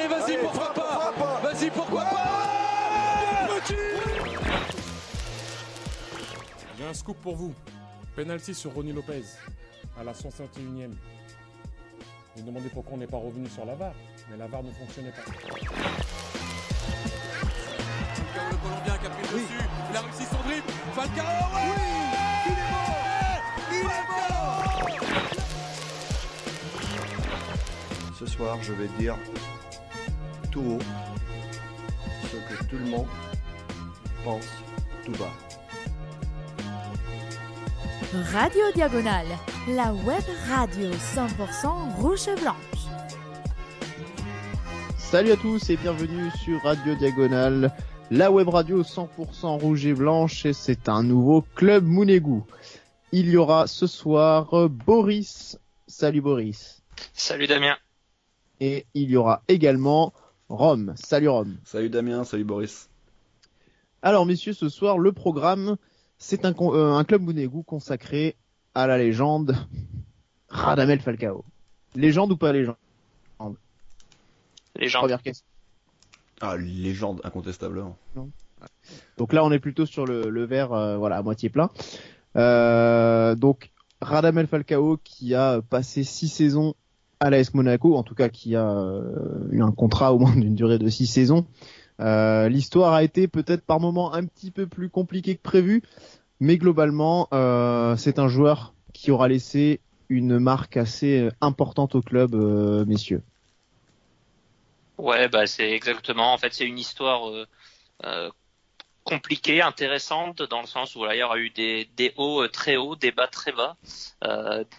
Allez, vas-y, pourquoi pas. Vas-y, pourquoi pas. J'ai un scoop pour vous. Penalty sur Ronny Lopez à la 151e. Vous vous demandez pourquoi on n'est pas revenu sur la VAR, mais la VAR ne fonctionnait pas. Falcao, le Colombien qui a pris le dessus, il a réussi son dribble. Falcao, il est mort. Ce soir, je vais dire tout haut ce que tout le monde pense tout bas. Radio Diagonale, la web radio 100% rouge et blanche. Salut à tous et bienvenue sur Radio Diagonale, la web radio 100% rouge et blanche, et c'est un nouveau Club Mounegou. Il y aura ce soir Boris. Salut Boris. Salut Damien. Et il y aura également Rome. Salut Rome. Salut Damien, salut Boris. Alors messieurs, ce soir le programme, c'est un Club Mounegou consacré à la légende Radamel Falcao. Légende ou pas légende? Légende. Première question. Ah, légende, incontestablement. Donc là, on est plutôt sur le verre, à moitié plein. Donc Radamel Falcao qui a passé 6 saisons à l'AS Monaco, en tout cas qui a eu un contrat au moins d'une durée de 6 saisons. L'histoire a été peut-être par moments un petit peu plus compliquée que prévu, mais globalement, c'est un joueur qui aura laissé une marque assez importante au club, messieurs. Ouais, c'est exactement. En fait, c'est une histoire compliquée, intéressante, dans le sens où il y aura eu des hauts très hauts, des bas très bas,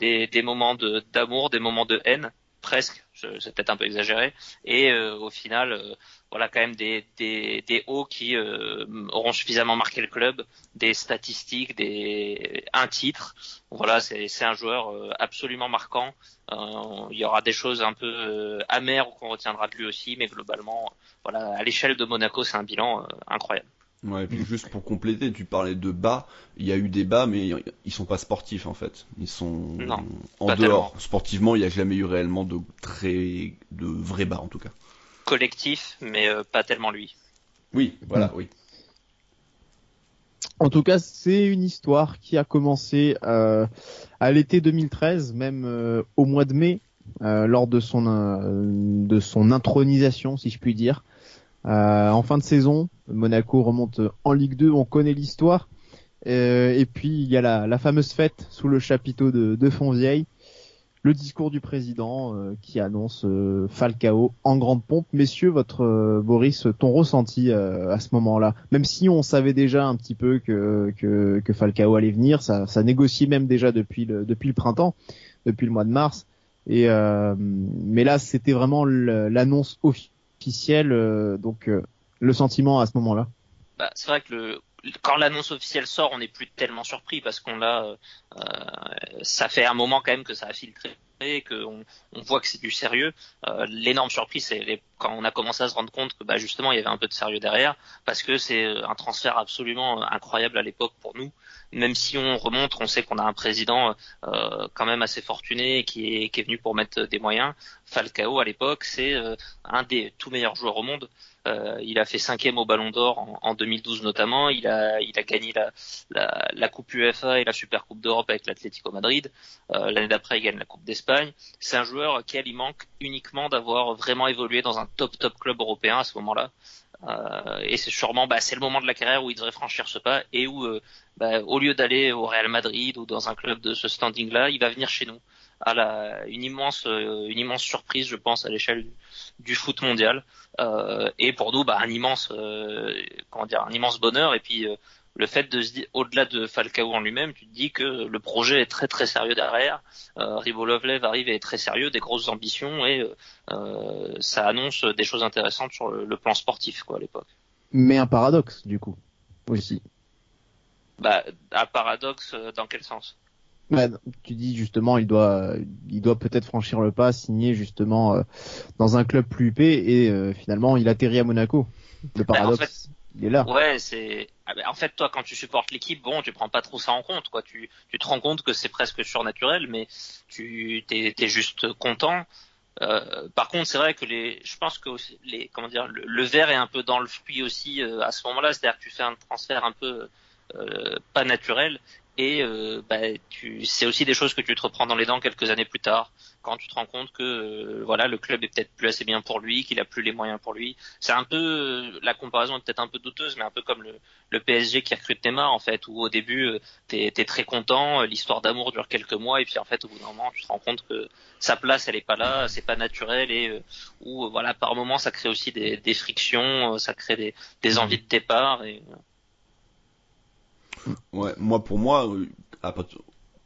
des moments d'amour, des moments de haine, presque. C'est peut-être un peu exagéré. Et au final, quand même des hauts qui auront suffisamment marqué le club, des statistiques, un titre. Voilà, c'est un joueur absolument marquant. Il y aura des choses un peu amères qu'on retiendra de lui aussi, mais globalement, à l'échelle de Monaco, c'est un bilan incroyable. Ouais, et puis juste pour compléter, tu parlais de bas, il y a eu des bas, mais ils sont pas sportifs en fait. Ils sont en dehors. Tellement. Sportivement, il n'y a jamais eu réellement de vrais bas en tout cas. Collectif, mais pas tellement lui. Oui, voilà, oui. En tout cas, c'est une histoire qui a commencé à l'été 2013, même au mois de mai, lors de son intronisation, si je puis dire. En fin de saison, Monaco remonte en Ligue 2, on connaît l'histoire. Et puis il y a la fameuse fête sous le chapiteau de Fontvieille. Le discours du président qui annonce Falcao en grande pompe. Messieurs, Boris, ton ressenti à ce moment-là, même si on savait déjà un petit peu que Falcao allait venir, ça négociait même déjà depuis le printemps, depuis le mois de mars. Mais là, c'était vraiment l'annonce officielle. Donc le sentiment à ce moment-là. C'est vrai que quand l'annonce officielle sort, on n'est plus tellement surpris parce qu'on ça fait un moment quand même que ça a filtré, qu'on voit que c'est du sérieux. L'énorme surprise, c'est quand on a commencé à se rendre compte que justement il y avait un peu de sérieux derrière, parce que c'est un transfert absolument incroyable à l'époque pour nous. Même si on remonte, on sait qu'on a un président quand même assez fortuné qui est venu pour mettre des moyens. Falcao à l'époque, c'est un des tout meilleurs joueurs au monde. Il a fait 5e au Ballon d'Or en 2012 notamment. Il a gagné la Coupe UEFA et la Super Coupe d'Europe avec l'Atlético Madrid. L'année d'après, il gagne la Coupe d'Espagne. C'est un joueur auquel il manque uniquement d'avoir vraiment évolué dans un top club européen à ce moment-là. Et c'est sûrement c'est le moment de la carrière où il devrait franchir ce pas et où au lieu d'aller au Real Madrid ou dans un club de ce standing-là, il va venir chez nous. Une immense surprise, je pense, à l'échelle du foot mondial. Et pour nous, un immense bonheur. Et puis le fait de se dire, au-delà de Falcao en lui-même, tu te dis que le projet est très très sérieux derrière. Ribolovlev arrive et est très sérieux, des grosses ambitions, et ça annonce des choses intéressantes sur le plan sportif, à l'époque. Mais un paradoxe, du coup, aussi. Un paradoxe dans quel sens? Tu dis justement, il doit peut-être franchir le pas, signer justement dans un club plus huppé, et finalement il atterrit à Monaco. Le paradoxe, il est là. Ouais, en fait, toi, quand tu supportes l'équipe, tu prends pas trop ça en compte, quoi. Tu te rends compte que c'est presque surnaturel, mais t'es juste content Par contre, c'est vrai que je pense que le verre est un peu dans le fruit aussi à ce moment-là, c'est-à-dire que tu fais un transfert un peu pas naturel et c'est aussi des choses que tu te reprends dans les dents quelques années plus tard quand tu te rends compte que le club est peut-être plus assez bien pour lui, qu'il a plus les moyens pour lui. C'est un peu la comparaison est peut-être un peu douteuse, mais un peu comme le PSG qui recrute Neymar en fait, où au début t'es très content, l'histoire d'amour dure quelques mois et puis en fait au bout d'un moment tu te rends compte que sa place elle est pas là, c'est pas naturel et par moment ça crée aussi des frictions, ça crée des envies de départ et Ouais, pour moi,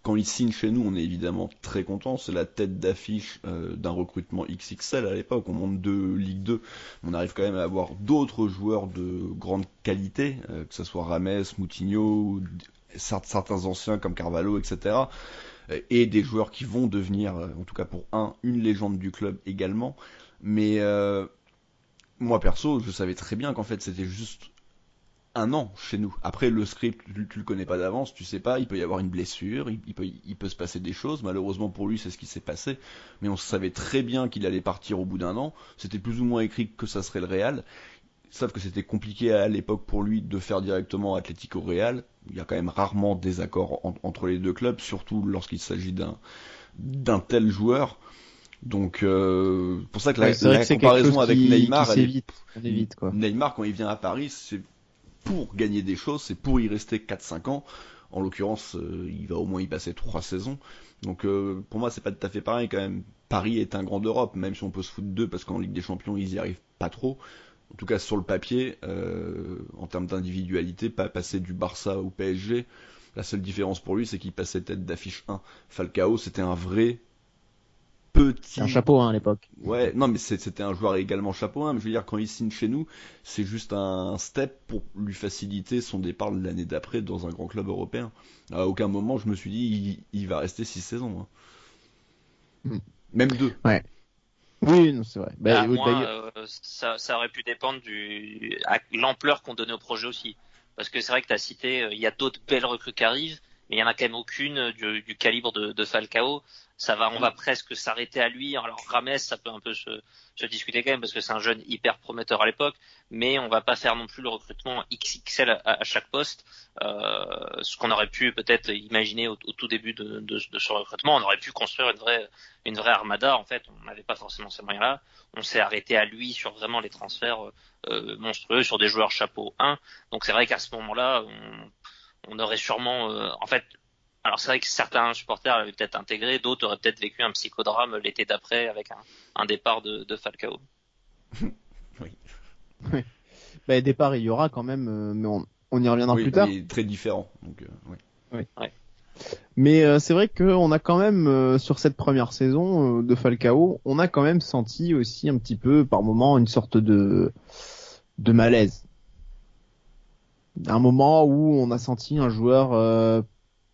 quand il signe chez nous, on est évidemment très content. C'est la tête d'affiche d'un recrutement XXL à l'époque. On monte de Ligue 2. On arrive quand même à avoir d'autres joueurs de grande qualité, que ce soit Rames, Moutinho, certains anciens comme Carvalho, etc. Et des joueurs qui vont devenir, en tout cas pour une légende du club également. Mais moi perso, je savais très bien qu'en fait c'était juste un an chez nous. Après, le script, tu le connais pas d'avance, tu sais pas, il peut y avoir une blessure, il peut se passer des choses. Malheureusement pour lui, c'est ce qui s'est passé. Mais on savait très bien qu'il allait partir au bout d'un an. C'était plus ou moins écrit que ça serait le Real. Sauf que c'était compliqué à l'époque pour lui de faire directement Atlético Real. Il y a quand même rarement des accords entre les deux clubs, surtout lorsqu'il s'agit d'un tel joueur. Donc, pour ça que la comparaison avec Neymar, Neymar, quand il vient à Paris, c'est pour gagner des choses, c'est pour y rester 4-5 ans. En l'occurrence, il va au moins y passer 3 saisons. Donc pour moi, c'est pas tout à fait pareil quand même. Paris est un grand d'Europe, même si on peut se foutre d'eux, parce qu'en Ligue des Champions, ils y arrivent pas trop. En tout cas, sur le papier, en termes d'individualité, pas passer du Barça au PSG. La seule différence pour lui, c'est qu'il passait tête d'affiche 1. Falcao, c'était un vrai petit... Un chapeau à l'époque. Ouais, non mais c'était un joueur également chapeau 1, mais je veux dire quand il signe chez nous, c'est juste un step pour lui faciliter son départ l'année d'après dans un grand club européen. À aucun moment je me suis dit il va rester 6 saisons. Même 2. Ouais. Oui, non, c'est vrai. Ça aurait pu dépendre à l'ampleur qu'on donnait au projet aussi. Parce que c'est vrai que tu as cité, il y a d'autres belles recrues qui arrivent, mais il y en a quand même aucune du calibre de Falcao. On va presque s'arrêter à lui. Alors Rames, ça peut un peu se discuter quand même parce que c'est un jeune hyper prometteur à l'époque, mais on va pas faire non plus le recrutement XXL à chaque poste. Ce qu'on aurait pu peut-être imaginer au tout début de ce recrutement, on aurait pu construire une vraie armada. En fait, on n'avait pas forcément ces moyens-là. On s'est arrêté à lui sur vraiment les transferts monstrueux, sur des joueurs chapeau 1. Donc c'est vrai qu'à ce moment-là, on aurait sûrement, en fait. Alors c'est vrai que certains supporters l'avaient peut-être intégré, d'autres auraient peut-être vécu un psychodrame l'été d'après avec un départ de Falcao. Oui. Départ il y aura quand même, mais on y reviendra plus tard. Oui, très différent. Donc, oui. Mais c'est vrai qu'on a quand même sur cette première saison de Falcao, on a quand même senti aussi un petit peu par moment une sorte de malaise. Un moment où on a senti un joueur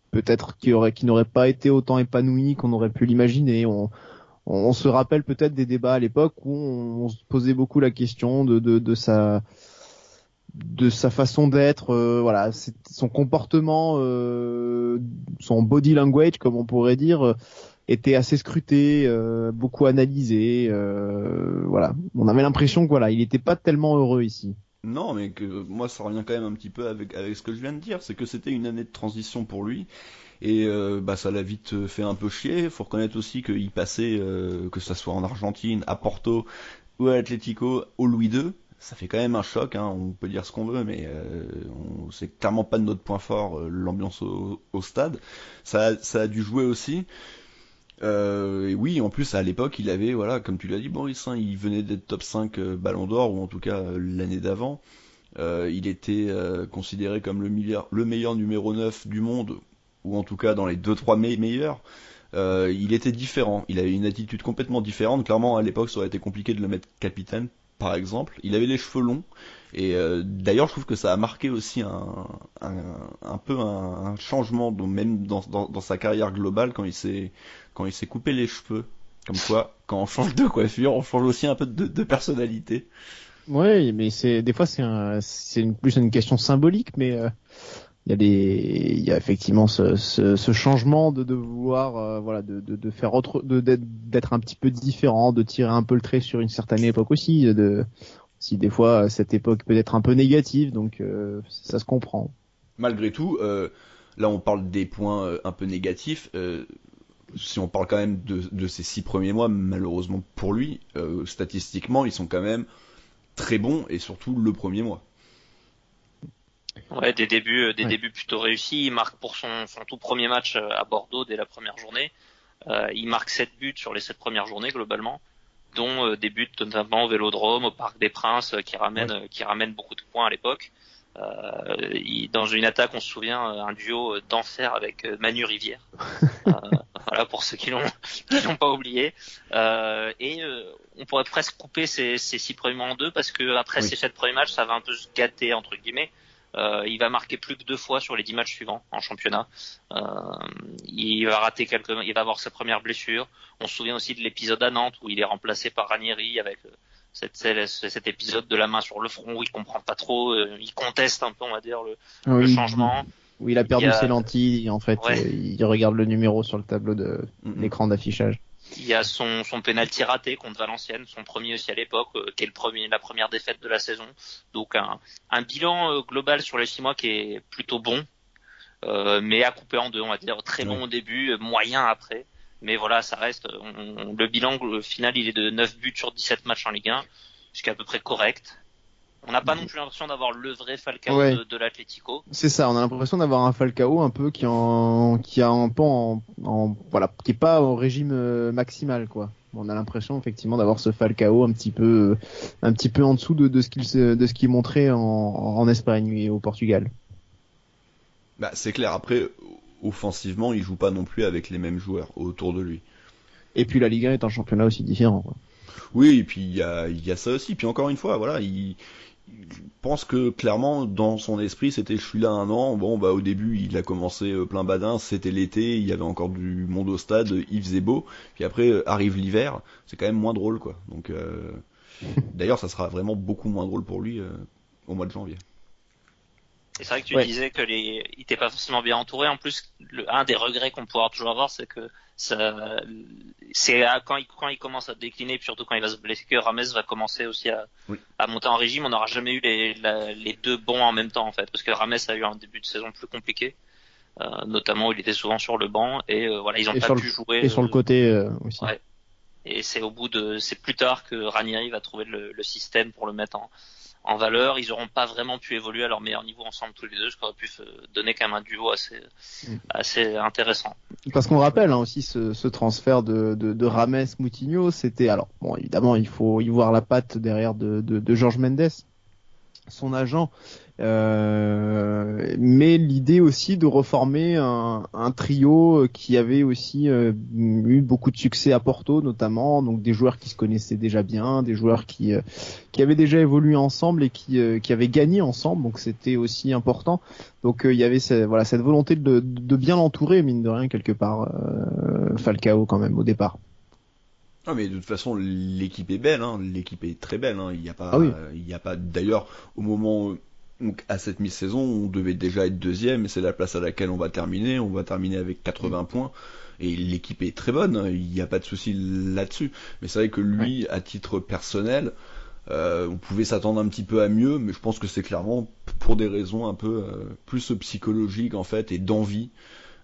peut-être qui n'aurait pas été autant épanoui qu'on aurait pu l'imaginer. On se rappelle peut-être des débats à l'époque où on se posait beaucoup la question de sa façon d'être, son comportement, son body language comme on pourrait dire, était assez scruté, beaucoup analysé. On avait l'impression que il n'était pas tellement heureux ici. Non, mais que moi ça revient quand même un petit peu avec ce que je viens de dire, c'est que c'était une année de transition pour lui et ça l'a vite fait un peu chier. Faut reconnaître aussi qu'il passait, que ça soit en Argentine, à Porto ou à Atlético, au Louis II. Ça fait quand même un choc, hein, on peut dire ce qu'on veut, mais c'est clairement pas de notre point fort, l'ambiance au stade. Ça a dû jouer aussi. Et oui, en plus à l'époque il avait, comme tu l'as dit Boris, il venait d'être top 5 Ballon d'Or, ou en tout cas l'année d'avant. Il était considéré comme le meilleur numéro 9 du monde, ou en tout cas dans les 2-3 meilleurs. Il était différent, il avait une attitude complètement différente. Clairement à l'époque ça aurait été compliqué de le mettre capitaine par exemple. Il avait les cheveux longs, et d'ailleurs je trouve que ça a marqué aussi un peu un changement, même dans sa carrière globale, quand il s'est coupé les cheveux. Comme quoi, quand on change de coiffure, on change aussi un peu de personnalité. Oui, mais des fois c'est plus une question symbolique, mais il y a effectivement ce changement de vouloir de faire d'être un petit peu différent, de tirer un peu le trait sur une certaine époque aussi, si des fois cette époque peut être un peu négative, donc ça se comprend. Malgré tout, là on parle des points un peu négatifs. Si on parle quand même de ces 6 premiers mois, malheureusement pour lui, statistiquement ils sont quand même très bons, et surtout le premier mois. Ouais, des débuts plutôt réussis. Il marque pour son tout premier match à Bordeaux dès la première journée. Il marque 7 buts sur les 7 premières journées globalement, dont des buts notamment au Vélodrome, au Parc des Princes, qui ramènent beaucoup de points à l'époque. Dans une attaque, on se souvient, un duo d'enfer avec Manu Rivière. Voilà, pour ceux qui l'ont pas oublié. On pourrait presque couper ces 6 premiers mois en deux, parce que après ces 7 premiers matchs, ça va un peu se gâter entre guillemets. Il va marquer plus que 2 fois sur les 10 matchs suivants en championnat. Il va rater il va avoir sa première blessure. On se souvient aussi de l'épisode à Nantes où il est remplacé par Ranieri avec cet épisode de la main sur le front où il comprend pas trop, il conteste un peu, on va dire, le changement. Où il a perdu ses lentilles, en fait, il regarde le numéro sur le tableau de l'écran d'affichage. Il y a son penalty raté contre Valenciennes, son premier aussi à l'époque, qui est la première défaite de la saison. Donc un bilan global sur les 6 mois qui est plutôt bon, mais à couper en deux, on va dire. Très bon au début, moyen après. Mais voilà, ça reste, le bilan final, il est de 9 buts sur 17 matchs en Ligue 1, ce qui est à peu près correct. On n'a pas non plus l'impression d'avoir le vrai Falcao de l'Atlético. C'est ça, on a l'impression d'avoir un Falcao un peu qui est pas au régime maximal, quoi. On a l'impression effectivement d'avoir ce Falcao un petit peu en dessous de ce qu'il montrait en Espagne et au Portugal. Bah, c'est clair. Après, offensivement, il joue pas non plus avec les mêmes joueurs autour de lui. Et puis la Ligue 1 est un championnat aussi différent, quoi. Oui, et puis il y a ça aussi. Puis encore une fois, voilà, je pense que clairement dans son esprit c'était je suis là 1 an. Bon bah au début il a commencé plein badin, c'était l'été, il y avait encore du monde au stade, il faisait beau. Puis après arrive l'hiver, c'est quand même moins drôle, quoi. Donc d'ailleurs ça sera vraiment beaucoup moins drôle pour lui au mois de janvier. Et c'est vrai que tu disais que il était pas forcément bien entouré. En plus, un des regrets qu'on pourra toujours avoir, c'est que quand il commence à décliner, puis surtout quand il va se blesser, que Rames va commencer aussi à monter en régime. On n'aura jamais eu les 2 bons en même temps, en fait, parce que Rames a eu un début de saison plus compliqué, notamment où il était souvent sur le banc, et voilà, ils ont pas pu jouer. Et sur le côté aussi. Ouais. Et c'est plus tard que Ranieri va trouver le système pour le mettre en valeur. Ils n'auront pas vraiment pu évoluer à leur meilleur niveau ensemble tous les deux, ce qui aurait pu se donner quand même un duo assez intéressant. Parce qu'on rappelle aussi ce transfert de Rames Moutinho, c'était, alors bon, évidemment il faut y voir la patte derrière de Jorge Mendes, son agent, mais l'idée aussi de reformer un trio qui avait aussi eu beaucoup de succès à Porto notamment, donc des joueurs qui se connaissaient déjà bien, des joueurs qui avaient déjà évolué ensemble et qui avaient gagné ensemble, donc c'était aussi important. Donc il y avait cette volonté de bien l'entourer, mine de rien, quelque part, Falcao quand même au départ. Ah mais de toute façon l'équipe est belle, hein. L'équipe est très belle, hein. Il y a pas d'ailleurs au moment donc à cette mi-saison on devait déjà être 2e et c'est la place à laquelle on va terminer avec 80 points et l'équipe est très bonne, hein. Il n'y a pas de souci là-dessus, mais c'est vrai que lui à titre personnel on pouvait s'attendre un petit peu à mieux, mais je pense que c'est clairement pour des raisons un peu plus psychologiques en fait et d'envie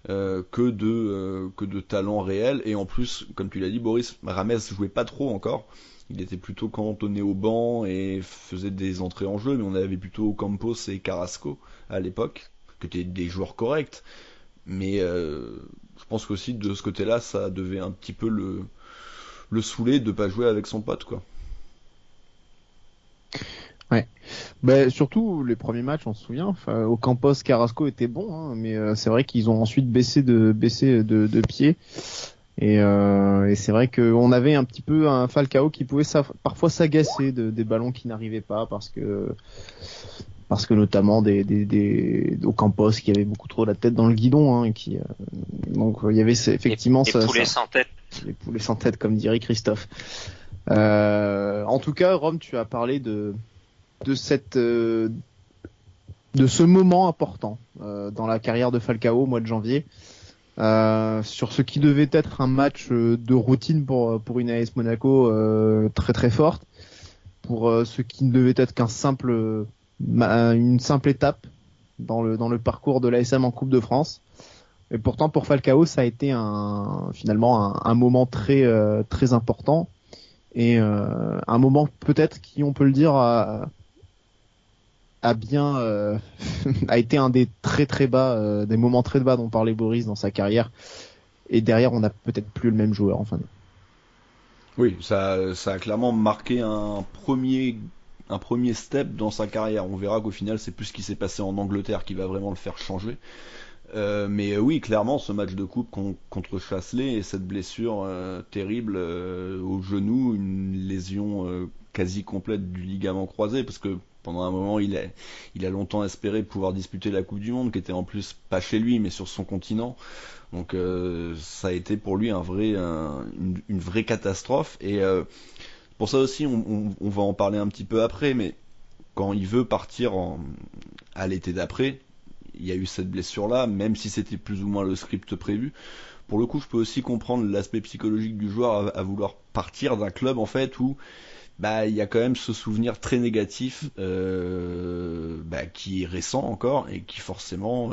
que de talent réel. Et en plus, comme tu l'as dit Boris, Rames jouait pas trop encore, il était plutôt cantonné au banc et faisait des entrées en jeu, mais on avait plutôt Campos et Carrasco à l'époque, qui étaient des joueurs corrects, mais je pense qu'aussi de ce côté-là ça devait un petit peu le saouler de pas jouer avec son pote, quoi. Ouais. Ben, surtout les premiers matchs, on se souvient. Enfin, au Campos, Carrasco était bon, hein, mais c'est vrai qu'ils ont ensuite baissé de pied. Et c'est vrai qu'on avait un petit peu un Falcao qui pouvait parfois s'agacer des ballons qui n'arrivaient pas parce que notamment au Campos qui avait beaucoup trop la tête dans le guidon, hein, et donc il y avait effectivement les poulets sans tête. Les poulets sans tête, comme dirait Christophe. En tout cas, Rome, tu as parlé de cette ce moment important dans la carrière de Falcao au mois de janvier, sur ce qui devait être un match de routine pour une AS Monaco très très forte, pour ce qui ne devait être qu'une simple étape dans le parcours de l'ASM en Coupe de France. Et pourtant pour Falcao ça a été finalement un moment très très important, et un moment peut-être qui, on peut le dire, a été un des très très bas, des moments très bas dont parlait Boris dans sa carrière. Et derrière, on n'a peut-être plus le même joueur, enfin. Oui, ça a clairement marqué un premier step dans sa carrière. On verra qu'au final, c'est plus ce qui s'est passé en Angleterre qui va vraiment le faire changer. Mais oui, clairement, ce match de coupe contre Chasselet et cette blessure terrible au genou, une lésion quasi complète du ligament croisé, parce que pendant un moment, il a longtemps espéré pouvoir disputer la Coupe du Monde, qui était en plus pas chez lui, mais sur son continent. Donc ça a été pour lui une vraie catastrophe. Et pour ça aussi, on va en parler un petit peu après, mais quand il veut partir à l'été d'après, il y a eu cette blessure-là, même si c'était plus ou moins le script prévu. Pour le coup, je peux aussi comprendre l'aspect psychologique du joueur à vouloir partir d'un club en fait où il y a quand même ce souvenir très négatif qui est récent encore, et qui forcément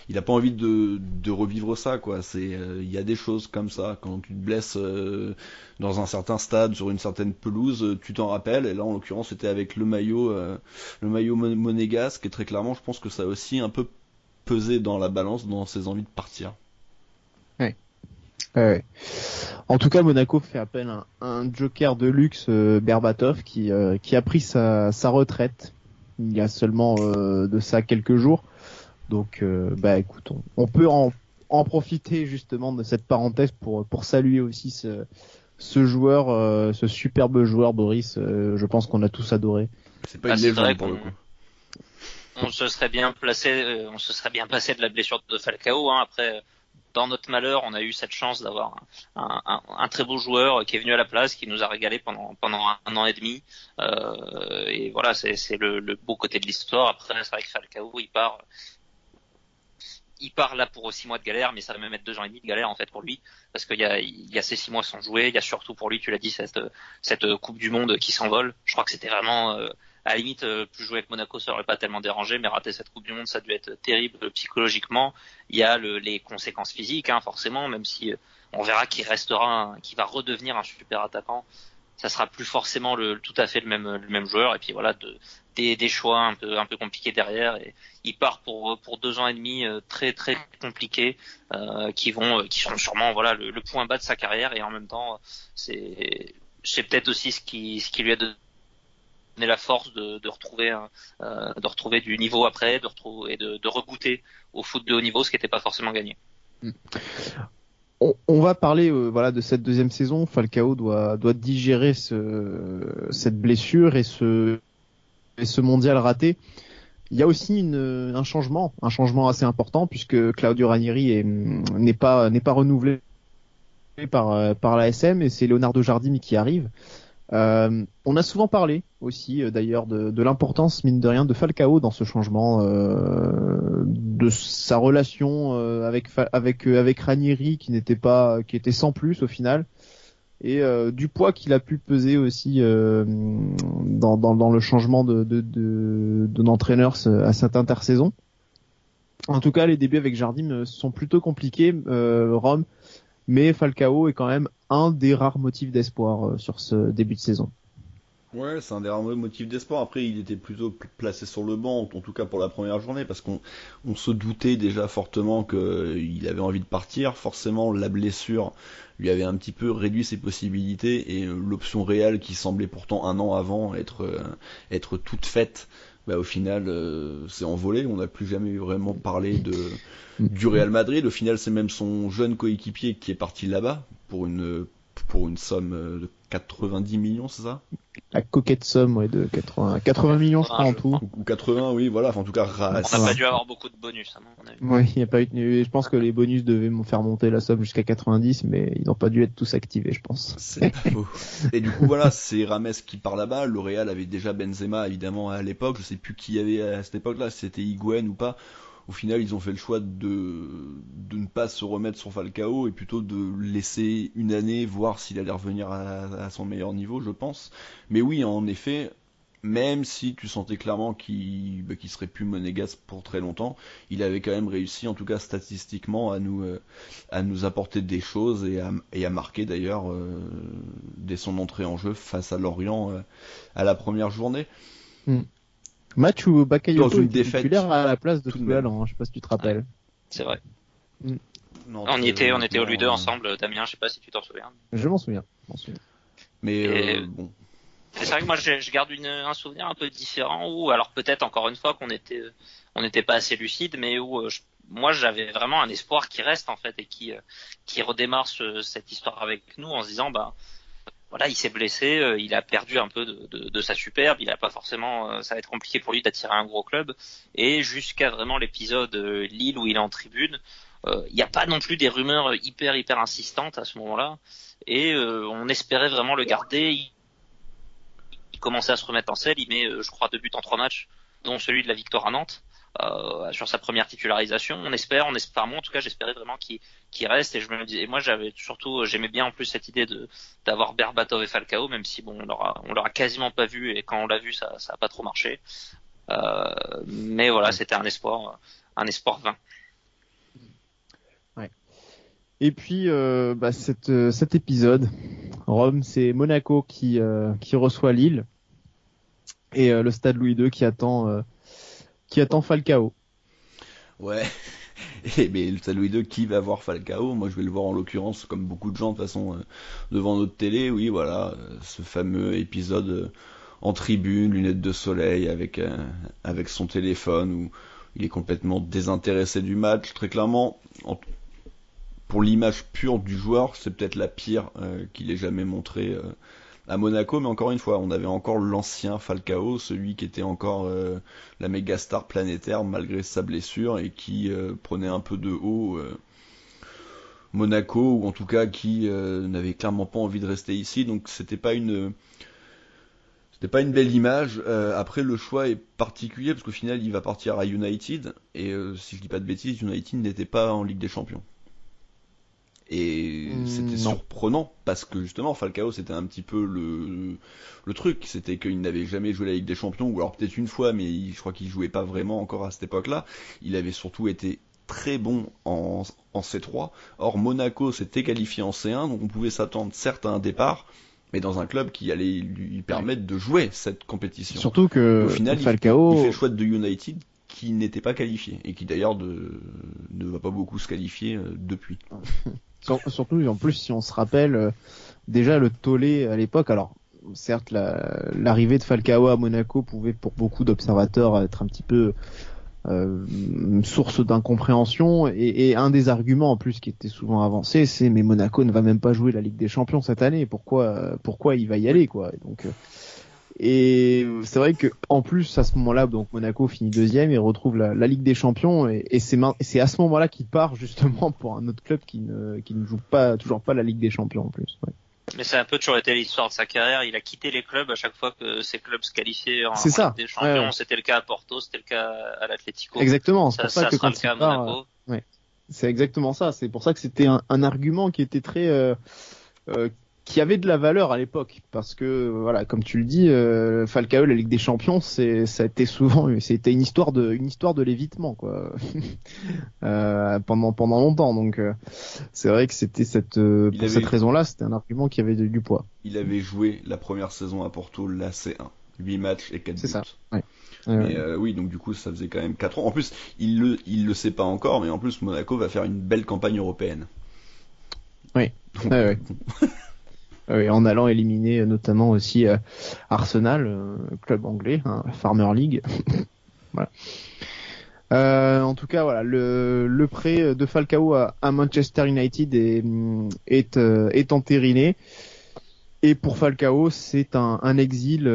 il a pas envie de revivre ça, quoi. Il y a des choses comme ça quand tu te blesses dans un certain stade sur une certaine pelouse, tu t'en rappelles, et là en l'occurrence c'était avec le maillot monégasque, et très clairement je pense que ça a aussi un peu pesé dans la balance dans ses envies de partir. Ouais. En tout cas, Monaco fait appel à un joker de luxe, Berbatov, qui a pris sa retraite il y a seulement de ça quelques jours. Donc, écoute, on peut en profiter justement de cette parenthèse pour saluer aussi ce joueur, ce superbe joueur, Boris. Je pense qu'on a tous adoré. C'est pas une légende pour le coup. On se serait bien passé de la blessure de Falcao, hein. Après, dans notre malheur, on a eu cette chance d'avoir un très beau joueur qui est venu à la place, qui nous a régalé pendant un an et demi. Et voilà, c'est le beau côté de l'histoire. Après, c'est vrai que Falcao, il part là pour 6 mois de galère, mais ça va même être 2 ans et demi de galère en fait pour lui, parce qu'il y a ces 6 mois sans jouer. Il y a surtout pour lui, tu l'as dit, cette Coupe du Monde qui s'envole. Je crois que c'était vraiment à la limite, plus jouer avec Monaco, ça aurait pas tellement dérangé, mais rater cette Coupe du Monde, ça a dû être terrible psychologiquement. Il y a les conséquences physiques, hein, forcément, même si on verra qu'il va redevenir un super attaquant. Ça sera plus forcément tout à fait le même joueur. Et puis voilà, des choix un peu compliqués derrière. Et il part pour 2 ans et demi très très compliqués, qui seront sûrement le point bas de sa carrière. Et en même temps, c'est peut-être aussi ce qui lui a donné la force de retrouver du niveau après, de regoûter au foot de haut niveau, ce qui n'était pas forcément gagné. On va parler de cette deuxième saison. Falcao doit digérer cette blessure et ce mondial raté. Il y a aussi un changement assez important, puisque Claudio Ranieri n'est pas renouvelé par l'ASM, et c'est Leonardo Jardim qui arrive. On a souvent parlé aussi d'ailleurs de l'importance, mine de rien, de Falcao dans ce changement, de sa relation avec Ranieri qui était sans plus au final, et du poids qu'il a pu peser aussi dans le changement d'entraîneur à cette intersaison. En tout cas, les débuts avec Jardim sont plutôt compliqués, Rome. Mais Falcao est quand même un des rares motifs d'espoir sur ce début de saison. Ouais, c'est un des rares motifs d'espoir. Après, il était plutôt placé sur le banc, en tout cas pour la première journée, parce qu'on se doutait déjà fortement qu'il avait envie de partir. Forcément, la blessure lui avait un petit peu réduit ses possibilités, et l'option réelle qui semblait pourtant un an avant être toute faite, au final c'est envolé. On n'a plus jamais vraiment parlé du Real Madrid. Au final, c'est même son jeune coéquipier qui est parti là-bas pour une pour une somme de 90 millions, c'est ça? La coquette somme de 80 millions, je crois, en tout. Ou 80, oui, voilà. Enfin, en tout cas, On n'a pas dû avoir beaucoup de bonus, à mon avis. Oui, il n'y a pas eu. Je pense que les bonus devaient faire monter la somme jusqu'à 90, mais ils n'ont pas dû être tous activés, je pense. C'est pas faux. Et du coup, voilà, c'est Rames qui part là-bas. Le Real avait déjà Benzema, évidemment, à l'époque. Je sais plus qui y avait à cette époque-là, si c'était Higuaín ou pas. Au final, ils ont fait le choix de ne pas se remettre sur Falcao et plutôt de laisser une année voir s'il allait revenir à son meilleur niveau, je pense. Mais oui, en effet, même si tu sentais clairement qu'il serait plus monégasque pour très longtemps, il avait quand même réussi, en tout cas statistiquement, à nous apporter des choses et à marquer d'ailleurs dès son entrée en jeu face à Lorient à la première journée. Match où Bakayoko Dans une était défaite, titulaire à la place de tout de Toubal, même. je sais pas si tu te rappelles. Ouais, c'est vrai. Non, On y était au honnêtement, Lieu 2 ensemble, Damien, je sais pas si tu t'en souviens. Je m'en souviens. Mais bon. C'est vrai que moi je garde un souvenir un peu différent où, alors peut-être encore une fois qu'on n'était pas assez lucide, mais où moi j'avais vraiment un espoir qui reste en fait et qui redémarre cette histoire avec nous en se disant voilà, il s'est blessé, il a perdu un peu de sa superbe, il a pas forcément, ça va être compliqué pour lui d'attirer un gros club, et jusqu'à vraiment l'épisode Lille où il est en tribune, il n'y a pas non plus des rumeurs hyper insistantes à ce moment-là, et on espérait vraiment le garder. Il commençait à se remettre en selle, il met je crois 2 buts en 3 matchs, dont celui de la victoire à Nantes. Sur sa première titularisation, on espère, moi en tout cas j'espérais vraiment qu'il reste, et je me disais, moi j'aimais bien en plus cette idée d'avoir Berbatov et Falcao, même si bon on l'aura quasiment pas vu, et quand on l'a vu ça a pas trop marché, mais voilà, c'était un espoir vain. Ouais. Et puis cet épisode, Rome, c'est Monaco qui reçoit Lille, et le stade Louis II qui attend Falcao. Ouais. Et mais le Stade Louis II, qui va voir Falcao? Moi, je vais le voir en l'occurrence, comme beaucoup de gens de toute façon, devant notre télé. Oui, voilà, ce fameux épisode en tribune, lunettes de soleil, avec son téléphone, où il est complètement désintéressé du match. Très clairement, pour l'image pure du joueur, c'est peut-être la pire qu'il ait jamais montré à Monaco, mais encore une fois, on avait encore l'ancien Falcao, celui qui était encore la méga star planétaire malgré sa blessure, et qui prenait un peu de haut Monaco, ou en tout cas qui n'avait clairement pas envie de rester ici. Donc c'était pas une belle image. Après, le choix est particulier parce qu'au final il va partir à United, et si je dis pas de bêtises, United n'était pas en Ligue des Champions. Et c'était surprenant parce que justement Falcao, c'était un petit peu le truc, c'était qu'il n'avait jamais joué la Ligue des Champions, ou alors peut-être une fois, mais je crois qu'il jouait pas vraiment encore à cette époque-là. Il avait surtout été très bon en C3. Or Monaco s'était qualifié en C1, donc on pouvait s'attendre certes à un départ, mais dans un club qui allait lui permettre de jouer cette compétition. Surtout que au final, Falcao il fait le choix de United, qui n'était pas qualifié, et qui d'ailleurs ne va pas beaucoup se qualifier depuis. Surtout, en plus, si on se rappelle, déjà le tollé à l'époque, alors certes l'arrivée de Falcao à Monaco pouvait pour beaucoup d'observateurs être un petit peu source d'incompréhension, et un des arguments en plus qui était souvent avancé, c'est mais Monaco ne va même pas jouer la Ligue des Champions cette année, pourquoi il va y aller, quoi. Et c'est vrai que en plus à ce moment-là, donc Monaco finit deuxième et retrouve la Ligue des Champions, et c'est à ce moment-là qu'il part justement pour un autre club qui ne joue toujours pas la Ligue des Champions en plus. Ouais. Mais c'est un peu toujours été l'histoire de sa carrière. Il a quitté les clubs à chaque fois que ces clubs se qualifiaient en Ligue des Champions. Ouais. C'était le cas à Porto, c'était le cas à l'Atlético. Exactement. Ça sera le cas à Monaco. Ouais. C'est exactement ça. C'est pour ça que c'était un argument qui était très qui avait de la valeur à l'époque, parce que voilà, comme tu le dis, Falcao, la Ligue des Champions, c'était une histoire de l'évitement, quoi. pendant longtemps, donc c'est vrai que c'était cette raison-là, c'était un argument qui avait du poids. Il avait joué la première saison à Porto, la C1, 8 matchs et 4 buts. C'est ça. Ouais. Mais oui, donc du coup, ça faisait quand même 4 ans. En plus, il le sait pas encore, mais en plus, Monaco va faire une belle campagne européenne. Oui. Ouais. Oui, en allant éliminer notamment aussi Arsenal, club anglais, Farmer League. Voilà. En tout cas, voilà, le prêt de Falcao à Manchester United est entériné. Et pour Falcao, c'est un exil,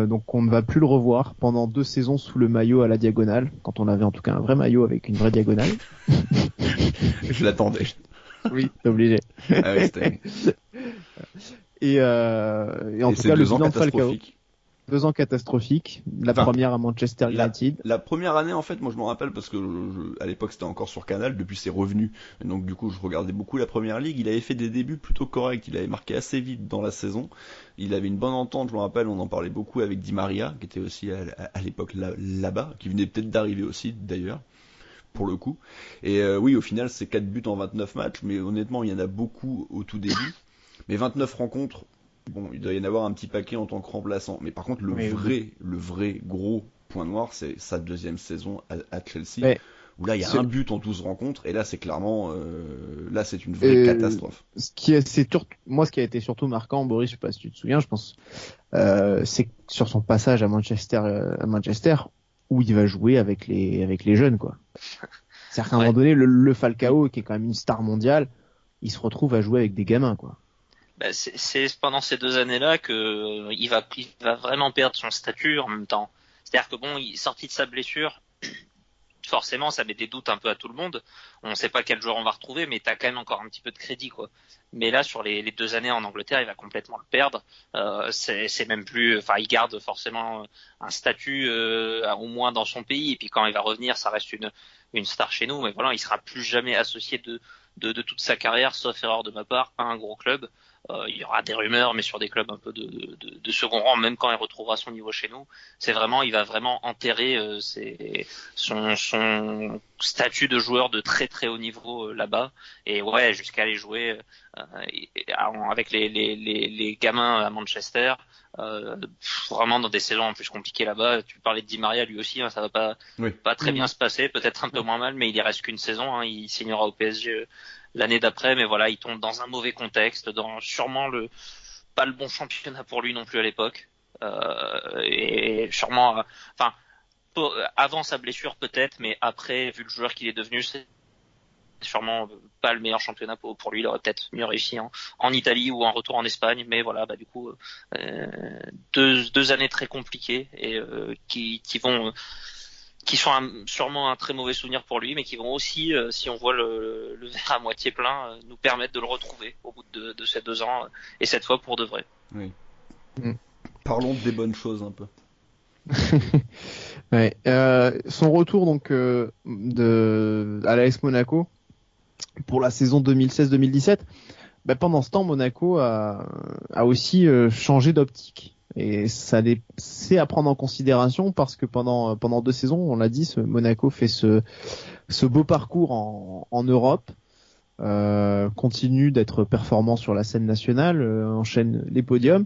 donc on ne va plus le revoir pendant 2 saisons sous le maillot à la diagonale, quand on avait en tout cas un vrai maillot avec une vraie diagonale. Je l'attendais. Oui, c'est obligé. Ah oui, c'était... Et en tout cas, le bilan de Falcao. 2 ans catastrophiques. La première à Manchester United. La première année, en fait, moi je me rappelle parce que à l'époque c'était encore sur Canal, depuis ses revenus. Et donc du coup, je regardais beaucoup la première ligue. Il avait fait des débuts plutôt corrects. Il avait marqué assez vite dans la saison. Il avait une bonne entente, je me rappelle, on en parlait beaucoup avec Di Maria, qui était aussi à l'époque là-bas, qui venait peut-être d'arriver aussi d'ailleurs, pour le coup. Et oui, au final, c'est 4 buts en 29 matchs, mais honnêtement, il y en a beaucoup au tout début. Mais 29 rencontres, bon, il doit y en avoir un petit paquet en tant que remplaçant. Mais par contre, le vrai gros point noir, c'est sa deuxième saison à Chelsea, où là, il y a un but en 12 rencontres, et là, c'est clairement, là, c'est une vraie catastrophe. Ce qui a été surtout marquant, Boris, je sais pas si tu te souviens, je pense, c'est sur son passage à Manchester, où il va jouer avec les jeunes, quoi. C'est-à-dire qu'à un moment donné, le Falcao, qui est quand même une star mondiale, il se retrouve à jouer avec des gamins, quoi. Bah, c'est pendant ces 2 années-là que il va vraiment perdre son statut en même temps. C'est-à-dire que bon, il est sorti de sa blessure. Forcément, ça met des doutes un peu à tout le monde. On ne sait pas quel joueur on va retrouver, mais t'as quand même encore un petit peu de crédit, quoi. Mais là, sur les 2 années en Angleterre, il va complètement le perdre. C'est même plus, enfin, il garde forcément un statut au moins dans son pays. Et puis quand il va revenir, ça reste une star chez nous. Mais voilà, il sera plus jamais associé de toute sa carrière, sauf erreur de ma part, à un gros club. Il y aura des rumeurs, mais sur des clubs un peu de second rang, même quand il retrouvera son niveau chez nous. Il va vraiment enterrer son statut de joueur de très très haut niveau là-bas. Et ouais, jusqu'à aller jouer avec les gamins à Manchester, vraiment dans des saisons en plus compliquées là-bas. Tu parlais de Di Maria, lui aussi, hein, ça va pas très bien se passer, peut-être un peu moins mal, mais il y reste qu'une saison. Hein, il signera au PSG l'année d'après, mais voilà, il tombe dans un mauvais contexte, dans sûrement pas le bon championnat pour lui non plus à l'époque, et sûrement, avant sa blessure peut-être, mais après, vu le joueur qu'il est devenu, c'est sûrement pas le meilleur championnat pour lui. Il aurait peut-être mieux réussi en Italie ou en retour en Espagne, mais voilà, du coup, 2 années très compliquées et qui sont sûrement un très mauvais souvenir pour lui, mais qui vont aussi, si on voit le verre à moitié plein, nous permettre de le retrouver au bout de ces 2 ans, et cette fois pour de vrai. Oui. Parlons des bonnes choses un peu. Ouais. Son retour donc à l'AS Monaco pour la saison 2016-2017, pendant ce temps, Monaco a aussi changé d'optique. Et c'est à prendre en considération parce que pendant 2 saisons, on l'a dit, Monaco fait ce beau parcours en Europe, continue d'être performant sur la scène nationale, enchaîne les podiums,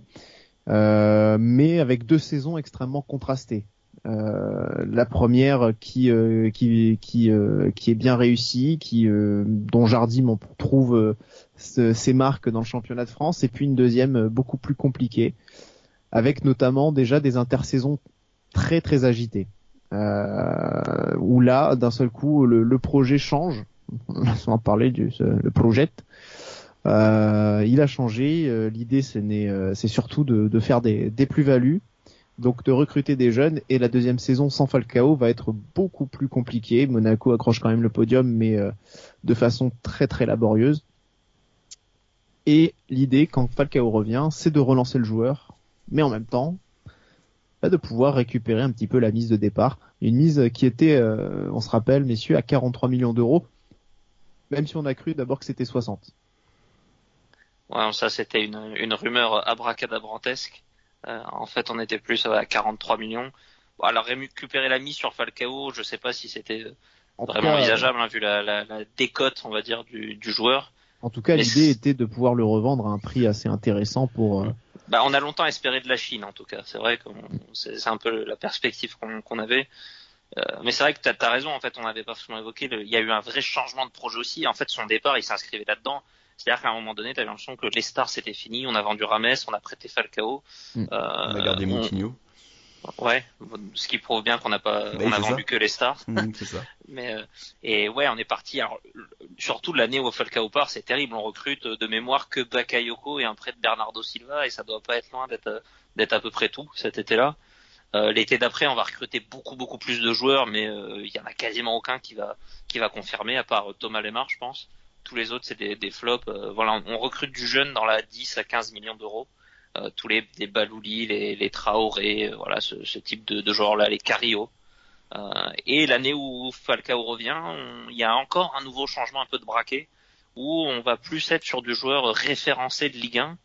mais avec 2 saisons extrêmement contrastées. La première qui est bien réussie, dont Jardim trouve ses marques dans le championnat de France, et puis une deuxième beaucoup plus compliquée, avec notamment déjà des intersaisons très très agitées, où là d'un seul coup le projet change. On va souvent parler le projet. Il a changé. L'idée c'est surtout de faire des plus-values, donc de recruter des jeunes. Et la deuxième saison sans Falcao va être beaucoup plus compliquée. Monaco accroche quand même le podium, mais de façon très très laborieuse. Et l'idée, quand Falcao revient, c'est de relancer le joueur, mais en même temps, de pouvoir récupérer un petit peu la mise de départ. Une mise qui était, on se rappelle, messieurs, à 43 millions d'euros, même si on a cru d'abord que c'était 60. Ouais, ça c'était une rumeur abracadabrantesque. En fait, on était plus à 43 millions. Bon, alors récupérer la mise sur Falcao, je sais pas si c'était vraiment envisageable, vu la décote, on va dire, du joueur. En tout cas, l'idée était de pouvoir le revendre à un prix assez intéressant pour... on a longtemps espéré de la Chine, en tout cas. C'est vrai que c'est un peu la perspective qu'on avait. Mais c'est vrai que t'as raison, en fait, on n'avait pas forcément évoqué. Il y a eu un vrai changement de projet aussi. En fait, son départ, il s'inscrivait là-dedans. C'est-à-dire qu'à un moment donné, t'avais l'impression que les stars, c'était fini. On a vendu Rames, on a prêté Falcao. On a gardé Moutinho. Ouais, ce qui prouve bien qu'on n'a pas, on a c'est vendu ça. que les stars. C'est ça. Mais et ouais, on est parti. Alors surtout l'année où Falcao part, c'est terrible. On recrute de mémoire que Bakayoko et un prêt de Bernardo Silva, et ça doit pas être loin d'être à peu près tout cet été-là. L'été d'après, on va recruter beaucoup plus de joueurs, mais il y en a quasiment aucun qui va confirmer, à part Thomas Lemar, je pense. Tous les autres, c'est des flops. Voilà, on recrute du jeune dans la 10 à 15 millions d'euros. Tous les Balouli, les Traoré, voilà, ce type de joueurs-là, les Carrillo. Et l'année où Falcao revient, il y a encore un nouveau changement un peu de braquet, où on va plus être sur du joueur référencé de Ligue 1,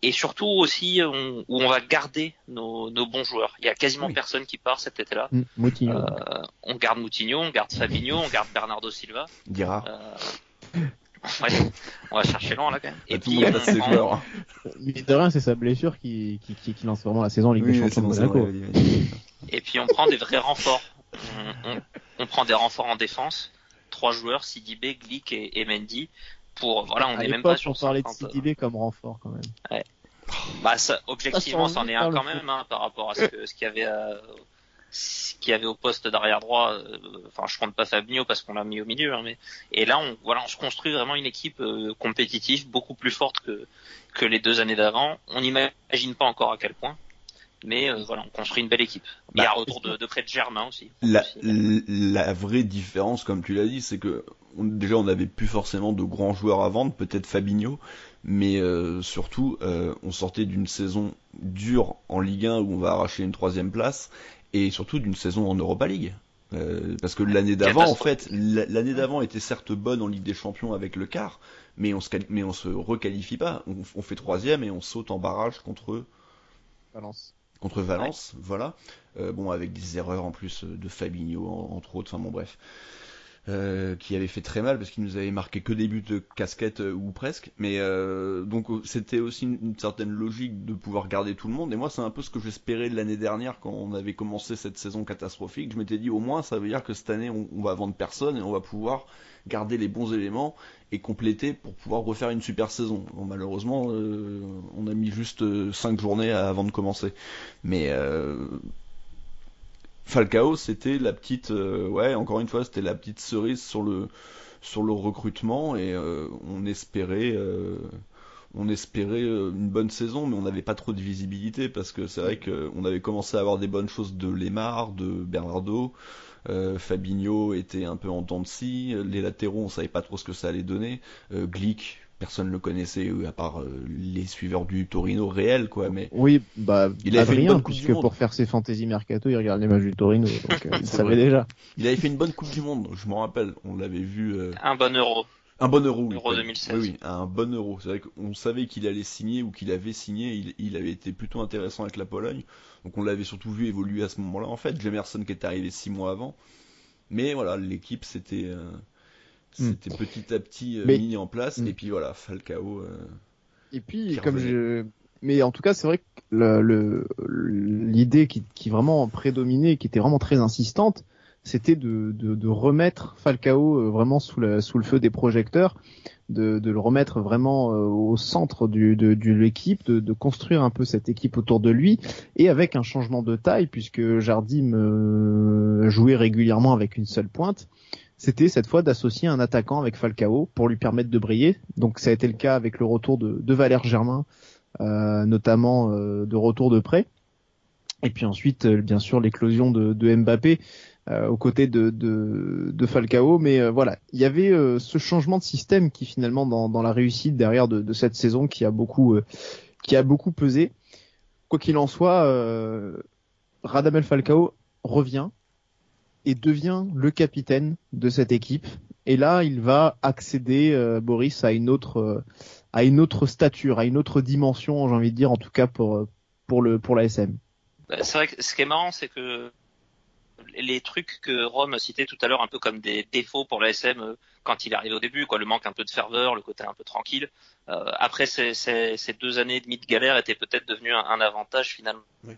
et surtout aussi où on va garder nos bons joueurs. Il y a quasiment personne qui part cet été-là. Moutinho. On garde Moutinho, on garde Fabinho, on garde Bernardo Silva. Dira. Ouais, on va chercher loin là quand même. Et Tout le puis monde passe ses joueurs. Hein. Mais de rien, c'est sa blessure qui lance vraiment la saison en Ligue des Champions de Monaco. Et puis on prend des vrais renforts. On prend des renforts en défense. 3 joueurs, Sidibé, Glick et Mendy. Pour voilà, on n'est même pas sur. On parlait de Sidibé comme renfort quand même. Ouais. Bah ça, objectivement, c'en est un quand même par rapport à ce qu'il y avait au poste d'arrière droit. Enfin, je compte pas Fabinho parce qu'on l'a mis au milieu, hein, mais et là on se construit vraiment une équipe compétitive, beaucoup plus forte que les 2 années d'avant. On n'imagine pas encore à quel point. Mais voilà, on construit une belle équipe. Il y a un retour de près de Germain aussi. La vraie différence, comme tu l'as dit, c'est que déjà on n'avait plus forcément de grands joueurs à vendre, peut-être Fabinho, mais surtout on sortait d'une saison dure en Ligue 1 où on va arracher une 3e place, et surtout d'une saison en Europa League. Parce que l'année d'avant, en fait, l'année d'avant était certes bonne en Ligue des Champions avec le quart, mais on se requalifie pas. On fait 3e et on saute en barrage contre Valence, ouais. Voilà. Bon, avec des erreurs en plus de Fabinho, entre autres, enfin bon, bref. Qui avait fait très mal parce qu'il nous avait marqué que des buts de casquette ou presque. Mais donc c'était aussi une certaine logique de pouvoir garder tout le monde. Et moi, c'est un peu ce que j'espérais de l'année dernière quand on avait commencé cette saison catastrophique. Je m'étais dit, au moins, ça veut dire que cette année, on va vendre personne et on va pouvoir garder les bons éléments et compléter pour pouvoir refaire une super saison. Bon, malheureusement, on a mis juste 5 journées avant de commencer. Mais Falcao, c'était la petite, encore une fois, c'était la petite cerise sur le recrutement, et on espérait une bonne saison, mais on n'avait pas trop de visibilité parce que c'est vrai qu'on avait commencé à avoir des bonnes choses de Lemar, de Bernardo. Fabinho était un peu en dents de scie, les latéraux on savait pas trop ce que ça allait donner, Glick personne ne le connaissait à part les suiveurs du Torino réel quoi, mais oui, bah il avait fait une bonne coupe puisque du monde. pour faire ses fantasy mercato il regarde les matchs du Torino, donc il savait vrai. déjà. Il avait fait une bonne coupe du monde, je m'en rappelle, on l'avait vu un bon Euro. Un bon Euro, oui. Euro 2016. Oui, un bon Euro. C'est vrai qu'on savait qu'il allait signer ou qu'il avait signé. Il avait été plutôt intéressant avec la Pologne. Donc on l'avait surtout vu évoluer à ce moment-là. En fait, Jemerson qui est arrivé 6 mois avant. Mais voilà, l'équipe c'était petit à petit mis en place. Et puis voilà, Falcao. Et puis mais en tout cas, c'est vrai que l'idée qui vraiment prédominait, qui était vraiment très insistante, c'était de remettre Falcao vraiment sous le feu des projecteurs, de le remettre vraiment au centre de l'équipe, de construire un peu cette équipe autour de lui, et avec un changement de taille, puisque Jardim jouait régulièrement avec une seule pointe. C'était cette fois d'associer un attaquant avec Falcao pour lui permettre de briller. Donc ça a été le cas avec le retour de Valère Germain, notamment de retour de prêt. Et puis ensuite, bien sûr, l'éclosion de Mbappé aux côtés de Falcao. Mais voilà, il y avait ce changement de système qui finalement dans la réussite derrière de cette saison qui a beaucoup pesé. Quoi qu'il en soit, Radamel Falcao revient et devient le capitaine de cette équipe. Et là, il va accéder, Boris, à une autre stature, à une autre dimension, j'ai envie de dire, en tout cas pour l'ASM. C'est vrai que ce qui est marrant, c'est que les trucs que Rome citait tout à l'heure un peu comme des défauts pour l'ASM quand il est arrivé au début, quoi, le manque un peu de ferveur, le côté un peu tranquille. Après ces 2 années et demie de galère étaient peut-être devenus un avantage finalement. Oui.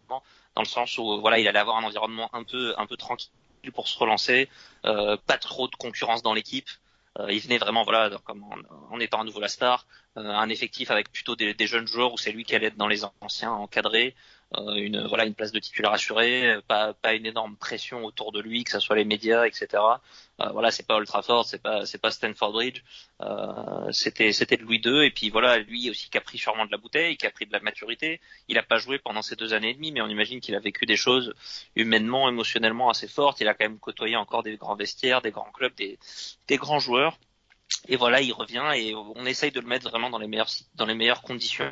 Dans le sens où voilà, il allait avoir un environnement un peu tranquille pour se relancer, pas trop de concurrence dans l'équipe. Il venait vraiment voilà comme en étant à nouveau la star, un effectif avec plutôt des jeunes joueurs où c'est lui qui allait être dans les anciens encadrés, une place de titulaire assurée, pas une énorme pression autour de lui, que ça soit les médias, etc. Voilà, c'est pas Old Trafford, c'est pas Stamford Bridge, c'était de Louis II, et puis voilà, lui aussi qui a pris sûrement de la bouteille, qui a pris de la maturité. Il a pas joué pendant ces 2 années et demie, mais on imagine qu'il a vécu des choses humainement, émotionnellement assez fortes. Il a quand même côtoyé encore des grands vestiaires, des grands clubs, des grands joueurs. Et voilà, il revient et on essaye de le mettre vraiment dans les meilleures conditions.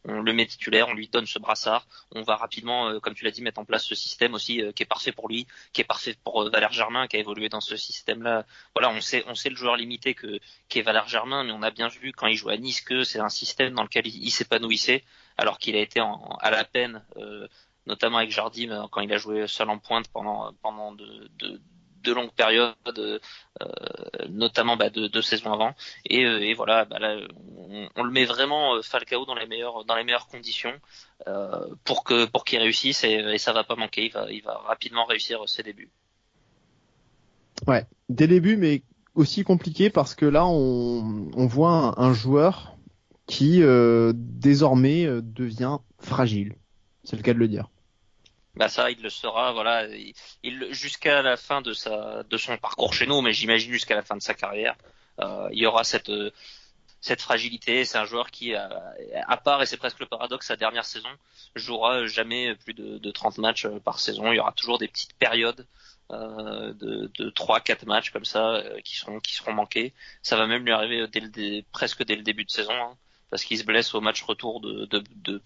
On le met titulaire, on lui donne ce brassard, on va rapidement, comme tu l'as dit, mettre en place ce système aussi qui est parfait pour lui, qui est parfait pour Valère Germain, qui a évolué dans ce système-là. Voilà, on sait le joueur limité qu'est Valère Germain, mais on a bien vu quand il jouait à Nice que c'est un système dans lequel il s'épanouissait, alors qu'il a été à la peine, notamment avec Jardim quand il a joué seul en pointe pendant de longues périodes, notamment 2 saisons avant, et voilà, là, on le met vraiment Falcao dans les meilleures conditions pour qu'il réussisse, et ça va pas manquer, il va rapidement réussir ses débuts. Ouais, des débuts, mais aussi compliqué parce que là on voit un joueur qui désormais devient fragile, c'est le cas de le dire. Ça, il le sera, voilà, jusqu'à la fin de son parcours chez nous, mais j'imagine jusqu'à la fin de sa carrière, il y aura cette fragilité. C'est un joueur qui, à part, et c'est presque le paradoxe, sa dernière saison, jouera jamais plus de 30 matchs par saison. Il y aura toujours des petites périodes de 3-4 matchs comme ça qui seront manqués. Ça va même lui arriver presque dès le début de saison, hein, parce qu'il se blesse au match retour de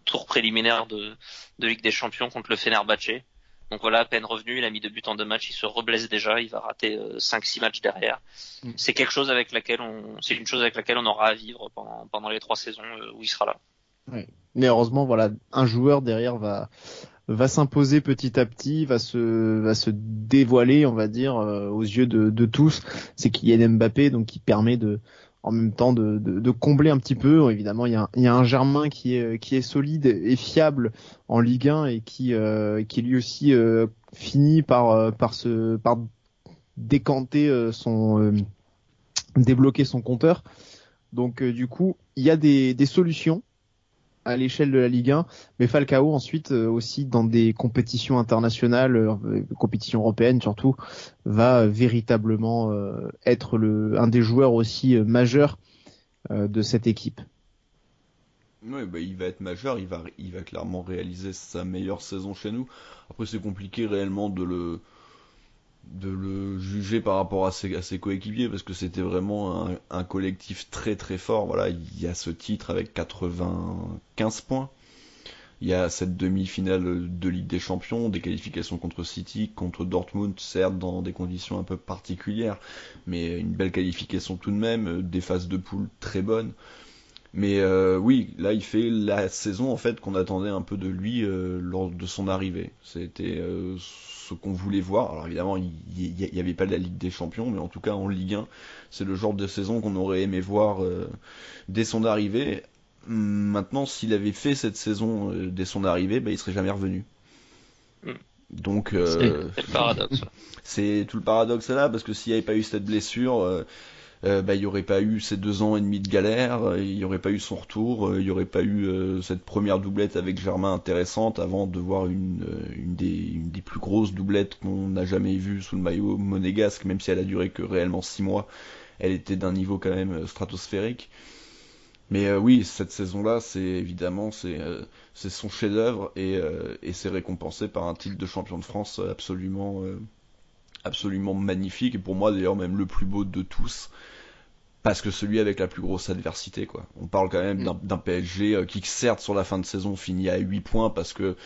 tour préliminaire de Ligue des Champions contre le Fenerbahçe. Donc voilà, à peine revenu, il a mis 2 buts en 2 matchs, il se reblesse déjà, il va rater 5-6 matchs derrière. C'est une chose avec laquelle on aura à vivre pendant les 3 saisons où il sera là. Ouais. Mais heureusement, voilà, un joueur derrière va s'imposer petit à petit, va se dévoiler, on va dire, aux yeux de tous. C'est Kylian Mbappé, donc qui permet en même temps de combler un petit peu. Évidemment, il y a un Germain qui est solide et fiable en Ligue 1 et qui lui aussi finit par décanter débloquer son compteur. Donc du coup, il y a des solutions à l'échelle de la Ligue 1, mais Falcao ensuite aussi dans des compétitions internationales, compétitions européennes surtout, va véritablement être un des joueurs aussi majeurs de cette équipe. Oui, il va être majeur, il va clairement réaliser sa meilleure saison chez nous. Après, c'est compliqué réellement de le juger par rapport à ses coéquipiers, parce que c'était vraiment un collectif très très fort. Voilà, il y a ce titre avec 95 points. Il y a cette demi-finale de Ligue des Champions, des qualifications contre City, contre Dortmund, certes dans des conditions un peu particulières, mais une belle qualification tout de même, des phases de poule très bonnes. Mais oui, là il fait la saison en fait qu'on attendait un peu de lui lors de son arrivée. C'était ce qu'on voulait voir. Alors évidemment, il y avait pas de la Ligue des Champions, mais en tout cas en Ligue 1, c'est le genre de saison qu'on aurait aimé voir dès son arrivée. Maintenant, s'il avait fait cette saison dès son arrivée, il serait jamais revenu. Donc c'est le paradoxe. C'est tout le paradoxe là, parce que s'il n'y avait pas eu cette blessure, il n'y aurait pas eu ces 2 ans et demi de galère, il n'y aurait pas eu son retour, il n'y aurait pas eu cette première doublette avec Germain intéressante avant de voir une des plus grosses doublettes qu'on n'a jamais vues sous le maillot monégasque, même si elle a duré que réellement 6 mois, elle était d'un niveau quand même stratosphérique. Mais oui, cette saison-là, c'est son chef-d'œuvre et c'est récompensé par un titre de champion de France absolument magnifique, et pour moi d'ailleurs même le plus beau de tous, parce que celui avec la plus grosse adversité, quoi. On parle quand même d'un PSG qui certes sur la fin de saison finit à 8 points parce que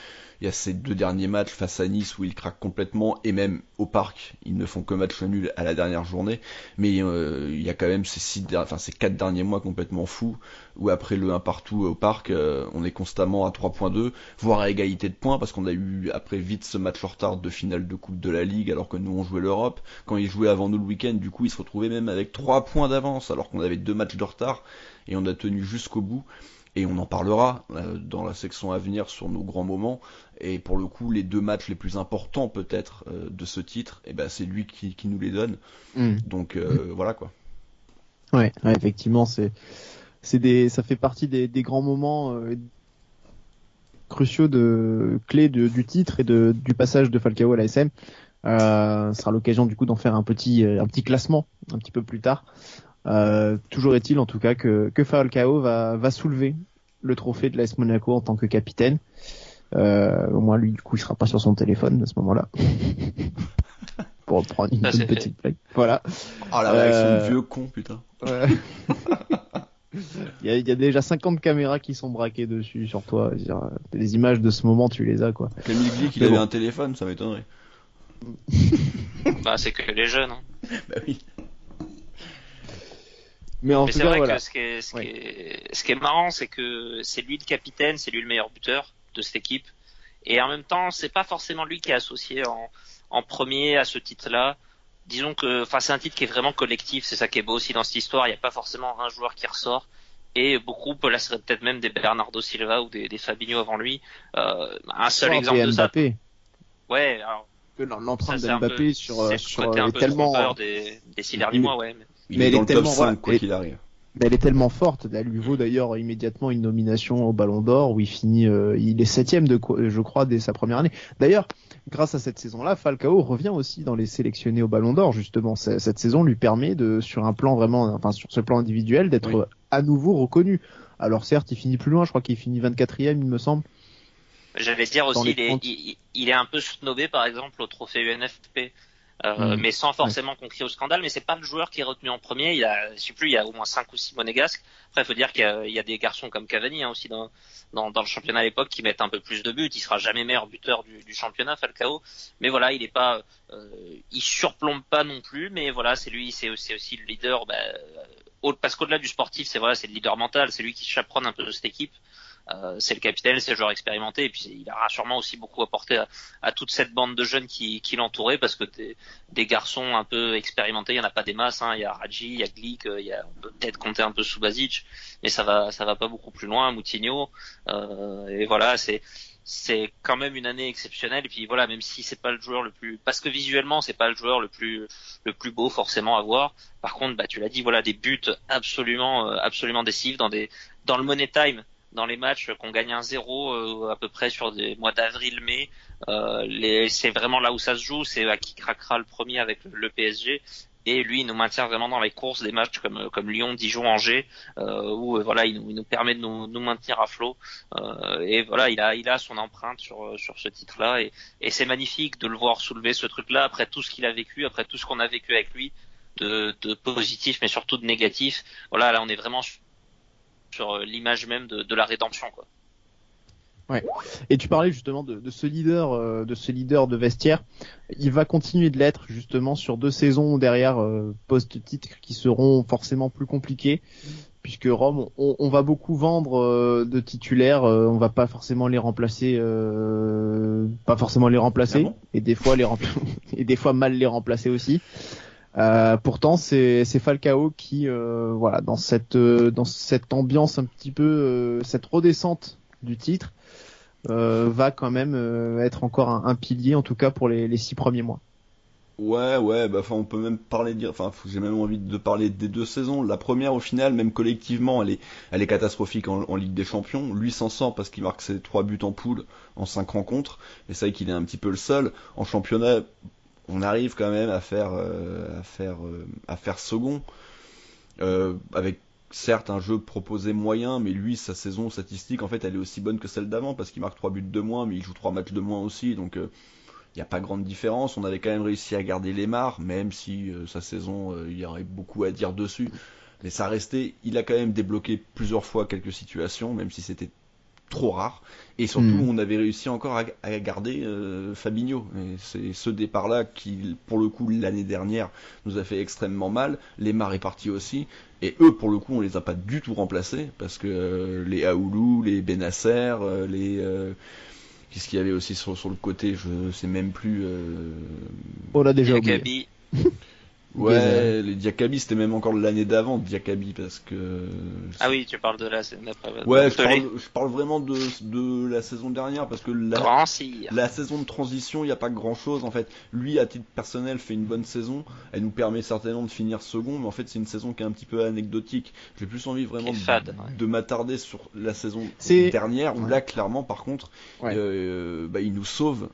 il y a ces 2 derniers matchs face à Nice où ils craquent complètement, et même au Parc ils ne font que match nul à la dernière journée, mais il y a quand même ces 4 derniers mois complètement fous où après le 1 partout au Parc on est constamment à 3.2 voire à égalité de points, parce qu'on a eu après vite ce match en retard de finale de Coupe de la Ligue alors que nous on jouait l'Europe. Quand ils jouaient avant nous le week-end, du coup ils se retrouvaient même avec 3 points d'avance alors qu'on avait 2 matchs de retard, et on a tenu jusqu'au bout. Et on en parlera dans la section à venir sur nos grands moments. Et pour le coup, les 2 matchs les plus importants peut-être de ce titre, c'est lui qui nous les donne. Donc voilà quoi. Ouais, effectivement, ça fait partie des grands moments cruciaux clés du titre et du passage de Falcao à l'ASM. Ce sera l'occasion du coup d'en faire un petit classement un petit peu plus tard. Toujours est-il en tout cas que Falcao va soulever le trophée de l'AS Monaco en tant que capitaine. Au moins lui du coup il sera pas sur son téléphone à ce moment-là. Pour reprendre une petite blague. Voilà. Ah la réaction de vieux con putain. Ouais. Il y a déjà 50 caméras qui sont braquées dessus sur toi. Les images de ce moment, tu les as quoi. Camille Glick, il avait un téléphone, ça m'étonnerait. Bah c'est que les jeunes. Hein. Bah oui. Mais en Mais tout c'est cas, vrai voilà. que ce qui est marrant, c'est que c'est lui le capitaine, c'est lui le meilleur buteur de cette équipe. Et en même temps, c'est pas forcément lui qui est associé en premier à ce titre-là. Disons que, enfin, c'est un titre qui est vraiment collectif. C'est ça qui est beau aussi dans cette histoire. Il n'y a pas forcément un joueur qui ressort. Et beaucoup, là, serait peut-être même des Bernardo Silva ou des Fabinho avant lui. Un seul exemple de ça. Mbappé. Ouais, alors. L'empreinte Ça, de Mbappé c'est le côté un peu tellement trompeur des 6 derniers mois, ouais. Il est dans le top 5 voilà, quoi qu'il arrive. Mais elle est tellement forte, elle lui vaut d'ailleurs immédiatement une nomination au Ballon d'Or où il finit, il est 7ème je crois dès sa première année. D'ailleurs, grâce à cette saison-là, Falcao revient aussi dans les sélectionnés au Ballon d'Or justement. Cette saison lui permet sur ce plan individuel d'être à nouveau reconnu. Alors certes, il finit plus loin, je crois qu'il finit 24e, il me semble. J'allais dire aussi, il est un peu snobé par exemple au trophée UNFP. Mais sans forcément qu'on crie au scandale, mais c'est pas le joueur qui est retenu en premier. Je sais plus, il y a au moins 5 ou 6 monégasques. Après, il faut dire qu'il y a des garçons comme Cavani, aussi dans le championnat à l'époque qui mettent un peu plus de buts. Il sera jamais meilleur buteur du championnat, Falcao. Mais voilà, il est pas, il surplombe pas non plus, mais voilà, c'est aussi le leader, parce qu'au-delà du sportif, c'est le leader mental, c'est lui qui chaperonne un peu de cette équipe. C'est le capitaine, c'est le joueur expérimenté, et puis il aura sûrement aussi beaucoup apporté à toute cette bande de jeunes qui l'entouraient, parce que des garçons un peu expérimentés, il y en a pas des masses, hein. Il y a Radji, il y a Glick, on peut peut-être compter un peu Subasic, mais ça va pas beaucoup plus loin, Moutinho, et voilà, c'est quand même une année exceptionnelle. Et puis voilà, même si c'est pas le joueur parce que visuellement c'est pas le joueur le plus beau forcément à voir. Par contre, tu l'as dit, voilà, des buts absolument décisifs dans le Money Time. Dans les matchs qu'on gagne 1-0 à peu près sur des mois d'avril-mai, c'est vraiment là où ça se joue, c'est à qui craquera le premier avec le PSG. Et lui, il nous maintient vraiment dans les courses des matchs comme Lyon, Dijon, Angers, où voilà, il nous permet de nous maintenir à flot. Et voilà, il a son empreinte sur ce titre-là, et c'est magnifique de le voir soulever ce truc-là après tout ce qu'il a vécu, après tout ce qu'on a vécu avec lui, de positif, mais surtout de négatif. Voilà, là, on est vraiment sur l'image même de la rédemption, quoi. Ouais. Et tu parlais justement de ce leader de vestiaire. Il va continuer de l'être justement sur 2 saisons derrière post-titre qui seront forcément plus compliquées, puisque Rome, on va beaucoup vendre de titulaires, on va pas forcément les remplacer, ah bon, et des fois et des fois mal les remplacer aussi. Pourtant c'est Falcao qui voilà, dans cette ambiance un petit peu cette redescente du titre va quand même être encore un pilier, en tout cas pour les 6 premiers mois. Ouais, on peut même j'ai même envie de parler des 2 saisons. La première, au final, même collectivement, elle est catastrophique en Ligue des Champions. Lui s'en sort parce qu'il marque ses 3 buts en poule en 5 rencontres, et c'est vrai qu'il est un petit peu le seul. En championnat, on arrive quand même à faire second, avec certes un jeu proposé moyen, mais lui, sa saison statistique, en fait, elle est aussi bonne que celle d'avant, parce qu'il marque 3 buts de moins, mais il joue 3 matchs de moins aussi, donc il n'y a pas grande différence. On avait quand même réussi à garder Lemar, même si sa saison, il y aurait beaucoup à dire dessus, mais ça restait, il a quand même débloqué plusieurs fois quelques situations, même si c'était trop rare, et surtout on avait réussi encore à garder Fabinho, et c'est ce départ-là qui, pour le coup, l'année dernière nous a fait extrêmement mal. Lemar est parti aussi, et eux, pour le coup, on les a pas du tout remplacés, parce que les Aoulou, les Benasser, qu'est-ce qu'il y avait aussi sur le côté, je sais même plus. On l'a déjà oublié. Ouais, les Diakaby, c'était même encore l'année d'avant, Diakaby, parce que... Ah oui, tu parles de la scène d'après. Ouais, je parle vraiment de la saison dernière, parce que Grand sire. la saison de transition, il n'y a pas grand chose, en fait. Lui, à titre personnel, fait une bonne saison, elle nous permet certainement de finir second, mais en fait, c'est une saison qui est un petit peu anecdotique. J'ai plus envie vraiment de m'attarder sur la saison dernière, où là, clairement, par contre, il nous sauve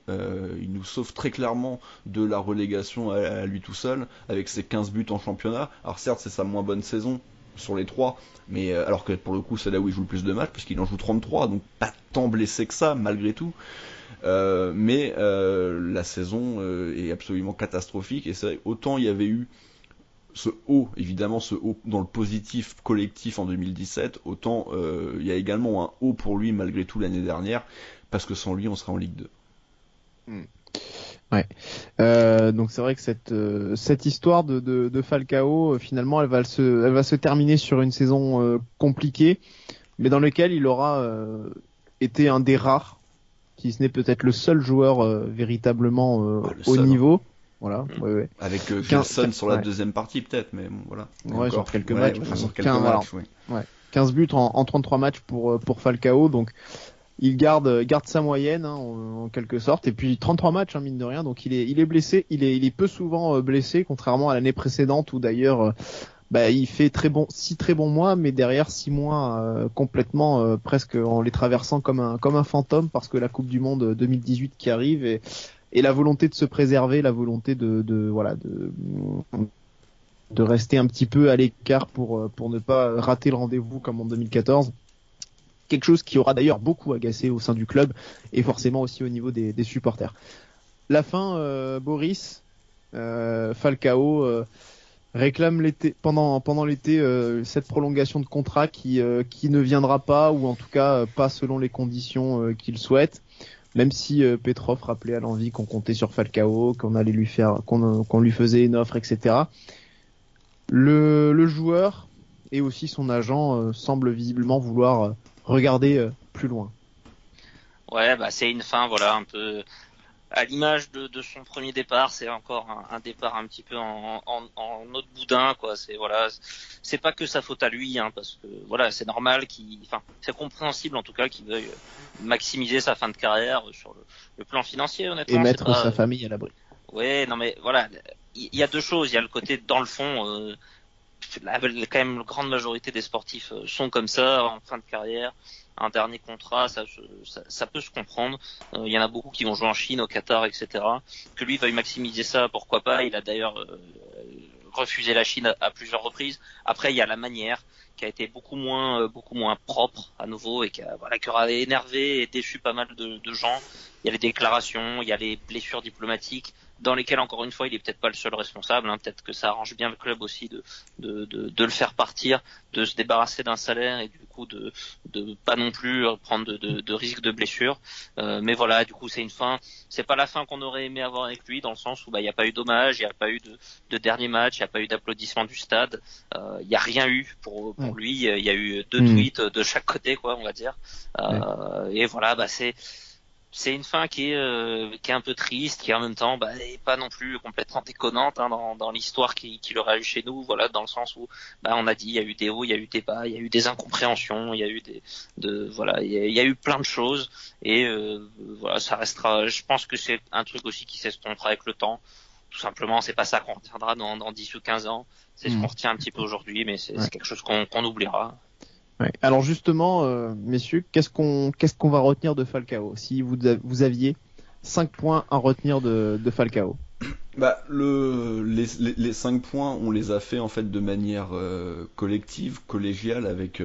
très clairement de la relégation à lui tout seul, avec ses 15 buts en championnat. Alors certes, c'est sa moins bonne saison sur les 3, mais alors que pour le coup, c'est là où il joue le plus de matchs, puisqu'il en joue 33, donc pas tant blessé que ça, malgré tout. Mais la saison est absolument catastrophique, et c'est vrai, autant il y avait eu ce haut dans le positif collectif en 2017, autant il y a également un haut pour lui malgré tout l'année dernière, parce que sans lui, on serait en Ligue 2. Ouais. Donc c'est vrai que cette histoire de Falcao, finalement, elle va se terminer sur une saison compliquée, mais dans laquelle il aura été un des rares, si ce n'est peut-être le seul joueur véritablement haut niveau. Voilà. Ouais. Avec Gerson sur la deuxième partie peut-être, mais bon, voilà. Ouais, sur quelques matchs. 15 buts en 33 matchs pour Falcao, donc il garde sa moyenne en quelque sorte, et puis 33 matchs mine de rien, donc il est blessé, il est peu souvent blessé, contrairement à l'année précédente où d'ailleurs il fait très bons mois, mais derrière 6 mois complètement presque en les traversant comme un fantôme, parce que la Coupe du Monde 2018 qui arrive et la volonté de se préserver, la volonté de rester un petit peu à l'écart pour ne pas rater le rendez-vous comme en 2014. Quelque chose qui aura d'ailleurs beaucoup agacé au sein du club et forcément aussi au niveau des supporters. La fin, Boris, Falcao réclame pendant l'été cette prolongation de contrat qui ne viendra pas, ou en tout cas pas selon les conditions qu'il souhaite. Même si Petrov rappelait à l'envie qu'on comptait sur Falcao, qu'on allait qu'on lui faisait une offre, etc. Le joueur et aussi son agent semblent visiblement vouloir regarder plus loin. Ouais, c'est une fin, voilà, un peu à l'image de son premier départ. C'est encore un départ un petit peu en autre boudin, quoi. C'est pas que sa faute à lui, parce que voilà, c'est normal c'est compréhensible en tout cas qu'il veuille maximiser sa fin de carrière sur le plan financier, honnêtement. Et mettre sa famille à l'abri. Ouais, non mais voilà, il y a deux choses. Il y a le côté dans le fond. Quand même, la grande majorité des sportifs sont comme ça en fin de carrière, un dernier contrat, ça peut se comprendre. Il y en a beaucoup qui vont jouer en Chine, au Qatar, etc. Que lui veuille maximiser ça, pourquoi pas. Il a d'ailleurs refusé la Chine à plusieurs reprises. Après, il y a la manière qui a été beaucoup moins propre à nouveau, et qui aura énervé et déçu pas mal de gens. Il y a les déclarations, il y a les blessures diplomatiques, dans lesquelles, encore une fois, il est peut-être pas le seul responsable. Peut-être que ça arrange bien le club aussi de le faire partir, de se débarrasser d'un salaire, et du coup de pas non plus prendre de risques de blessure. Mais voilà, du coup c'est une fin. C'est pas la fin qu'on aurait aimé avoir avec lui, dans le sens où il y a pas eu d'hommage, il y a pas eu de dernier match, il y a pas eu d'applaudissements du stade. Il y a rien eu pour lui. Il y a eu 2 tweets de chaque côté, quoi, on va dire. Et voilà, c'est une fin qui est un peu triste, qui en même temps est pas non plus complètement déconnante dans l'histoire qu'il aurait eu chez nous, voilà, dans le sens où on a dit il y a eu des hauts, il y a eu des bas, il y a eu des incompréhensions, il y a eu il y a eu plein de choses, et voilà, ça restera. Je pense que c'est un truc aussi qui s'estompera avec le temps. Tout simplement, c'est pas ça qu'on retiendra dans 10 ou 15 ans, c'est ce qu'on retient un petit peu aujourd'hui, mais c'est quelque chose qu'on oubliera. Ouais. Alors justement, messieurs, qu'est-ce qu'on va retenir de Falcao, si vous aviez 5 points à retenir de Falcao? Les 5 points, on les a fait en fait de manière collective, collégiale, avec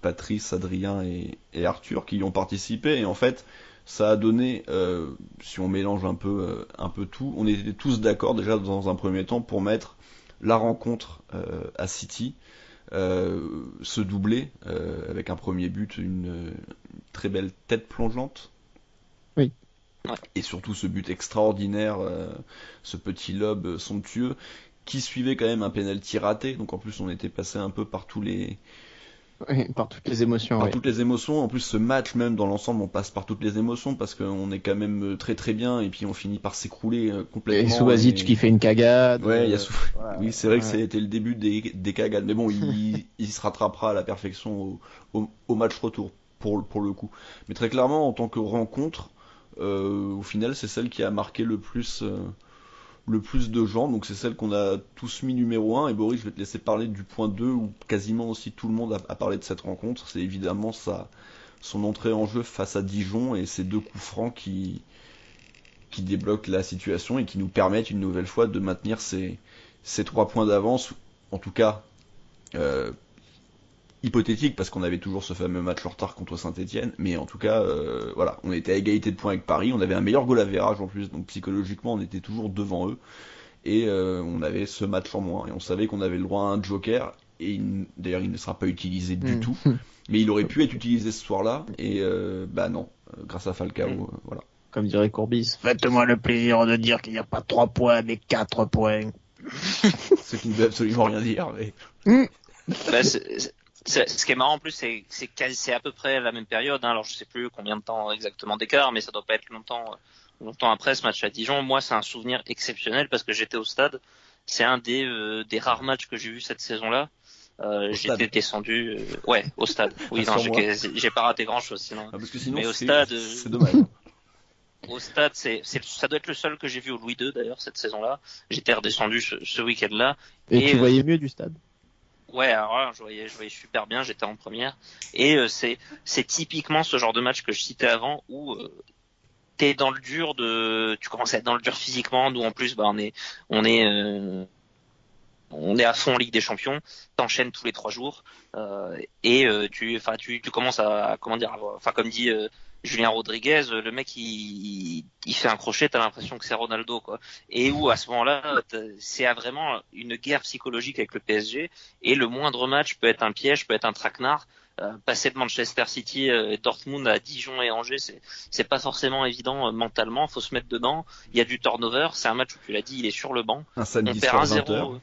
Patrice, Adrien et Arthur qui y ont participé, et en fait ça a donné, si on mélange un peu tout, on était tous d'accord déjà dans un premier temps pour mettre la rencontre à City, se doubler avec un premier but, une très belle tête plongeante. Oui. Et surtout ce but extraordinaire, ce petit lob somptueux qui suivait quand même un penalty raté. Donc en plus on était passé un peu par tous les Oui, par toutes les émotions. Par Oui. toutes les émotions. En plus, ce match, même dans l'ensemble, on passe par toutes les émotions parce qu'on est quand même très très bien et puis on finit par s'écrouler complètement. Et Subasic qui fait une cagade. Ouais, il y a voilà. Oui, c'est vrai que Ouais. c'était le début des cagades. Mais bon, il se rattrapera à la perfection au match retour pour le coup. Mais très clairement, en tant que rencontre, au final, c'est celle qui a marqué le plus de gens, donc c'est celle qu'on a tous mis numéro 1, et Boris, je vais te laisser parler du point 2, où quasiment aussi tout le monde a parlé de cette rencontre, c'est évidemment son entrée en jeu face à Dijon, et ces 2 coups francs qui débloquent la situation, et qui nous permettent une nouvelle fois de maintenir ces 3 points d'avance, en tout cas, hypothétique, parce qu'on avait toujours ce fameux match en retard contre Saint-Etienne, mais en tout cas, voilà, on était à égalité de points avec Paris, on avait un meilleur goal average en plus, donc psychologiquement on était toujours devant eux, et on avait ce match en moins, et on savait qu'on avait le droit à un joker, et d'ailleurs il ne sera pas utilisé du tout, mais il aurait pu être utilisé ce soir-là, et bah non, grâce à Falcao, voilà. Comme dirait Courbis, faites-moi le plaisir de dire qu'il n'y a pas 3 points, mais 4 points. Ce qui ne veut absolument rien dire, mais... Bah, ce qui est marrant en plus, c'est à peu près la même période. Hein. Alors je sais plus combien de temps exactement d'écart, mais ça doit pas être longtemps après ce match à Dijon. Moi, c'est un souvenir exceptionnel parce que j'étais au stade. C'est un des rares matchs que j'ai vu cette saison-là. J'étais descendu, ouais, au stade. Oui, non, j'ai pas raté grand-chose sinon. Ah, parce que sinon, mais au stade, c'est dommage. Au stade, ça doit être le seul que j'ai vu au Louis II d'ailleurs cette saison-là. J'étais redescendu ce week-end-là. Et tu voyais mieux du stade? Ouais, alors là, je voyais super bien, j'étais en première. Et c'est typiquement ce genre de match que je citais avant où tu commences à être dans le dur physiquement. Nous en plus, bah on est à fond en Ligue des Champions. T'enchaînes tous les 3 jours et tu commences à comme dit Julien Rodriguez, le mec il fait un crochet, t'as l'impression que c'est Ronaldo quoi. Et où à ce moment-là, c'est vraiment une guerre psychologique avec le PSG et le moindre match peut être un piège, peut être un traquenard. Passer de Manchester City et Dortmund à Dijon et Angers, c'est pas forcément évident mentalement, faut se mettre dedans. Il y a du turnover, c'est un match où tu l'as dit, il est sur le banc. Un samedi soir 20h.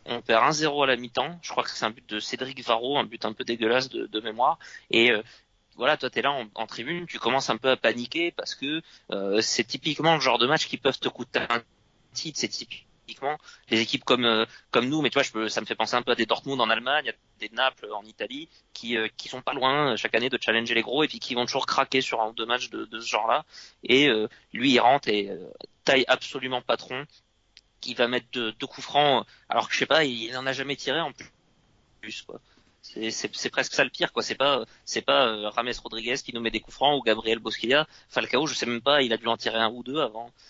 On perd 1-0 à la mi-temps. Je crois que c'est un but de Cédric Varro, un but un peu dégueulasse de mémoire. Et voilà, toi t'es là en tribune, tu commences un peu à paniquer parce que c'est typiquement le genre de match qui peuvent te coûter un titre. C'est typiquement les équipes comme nous, mais tu vois, ça me fait penser un peu à des Dortmund en Allemagne, à des Naples en Italie, qui sont pas loin chaque année de challenger les gros et puis qui vont toujours craquer sur un ou 2 matchs de ce genre-là. Et lui, il rentre et taille absolument patron. Qui va mettre 2 coups francs, alors que je sais pas, il n'en a jamais tiré en plus quoi. C'est presque ça le pire quoi. C'est pas Rames Rodriguez qui nous met des coups francs ou Gabriel Bosquilla. Falcao, je sais même pas, il a dû en tirer 1 ou 2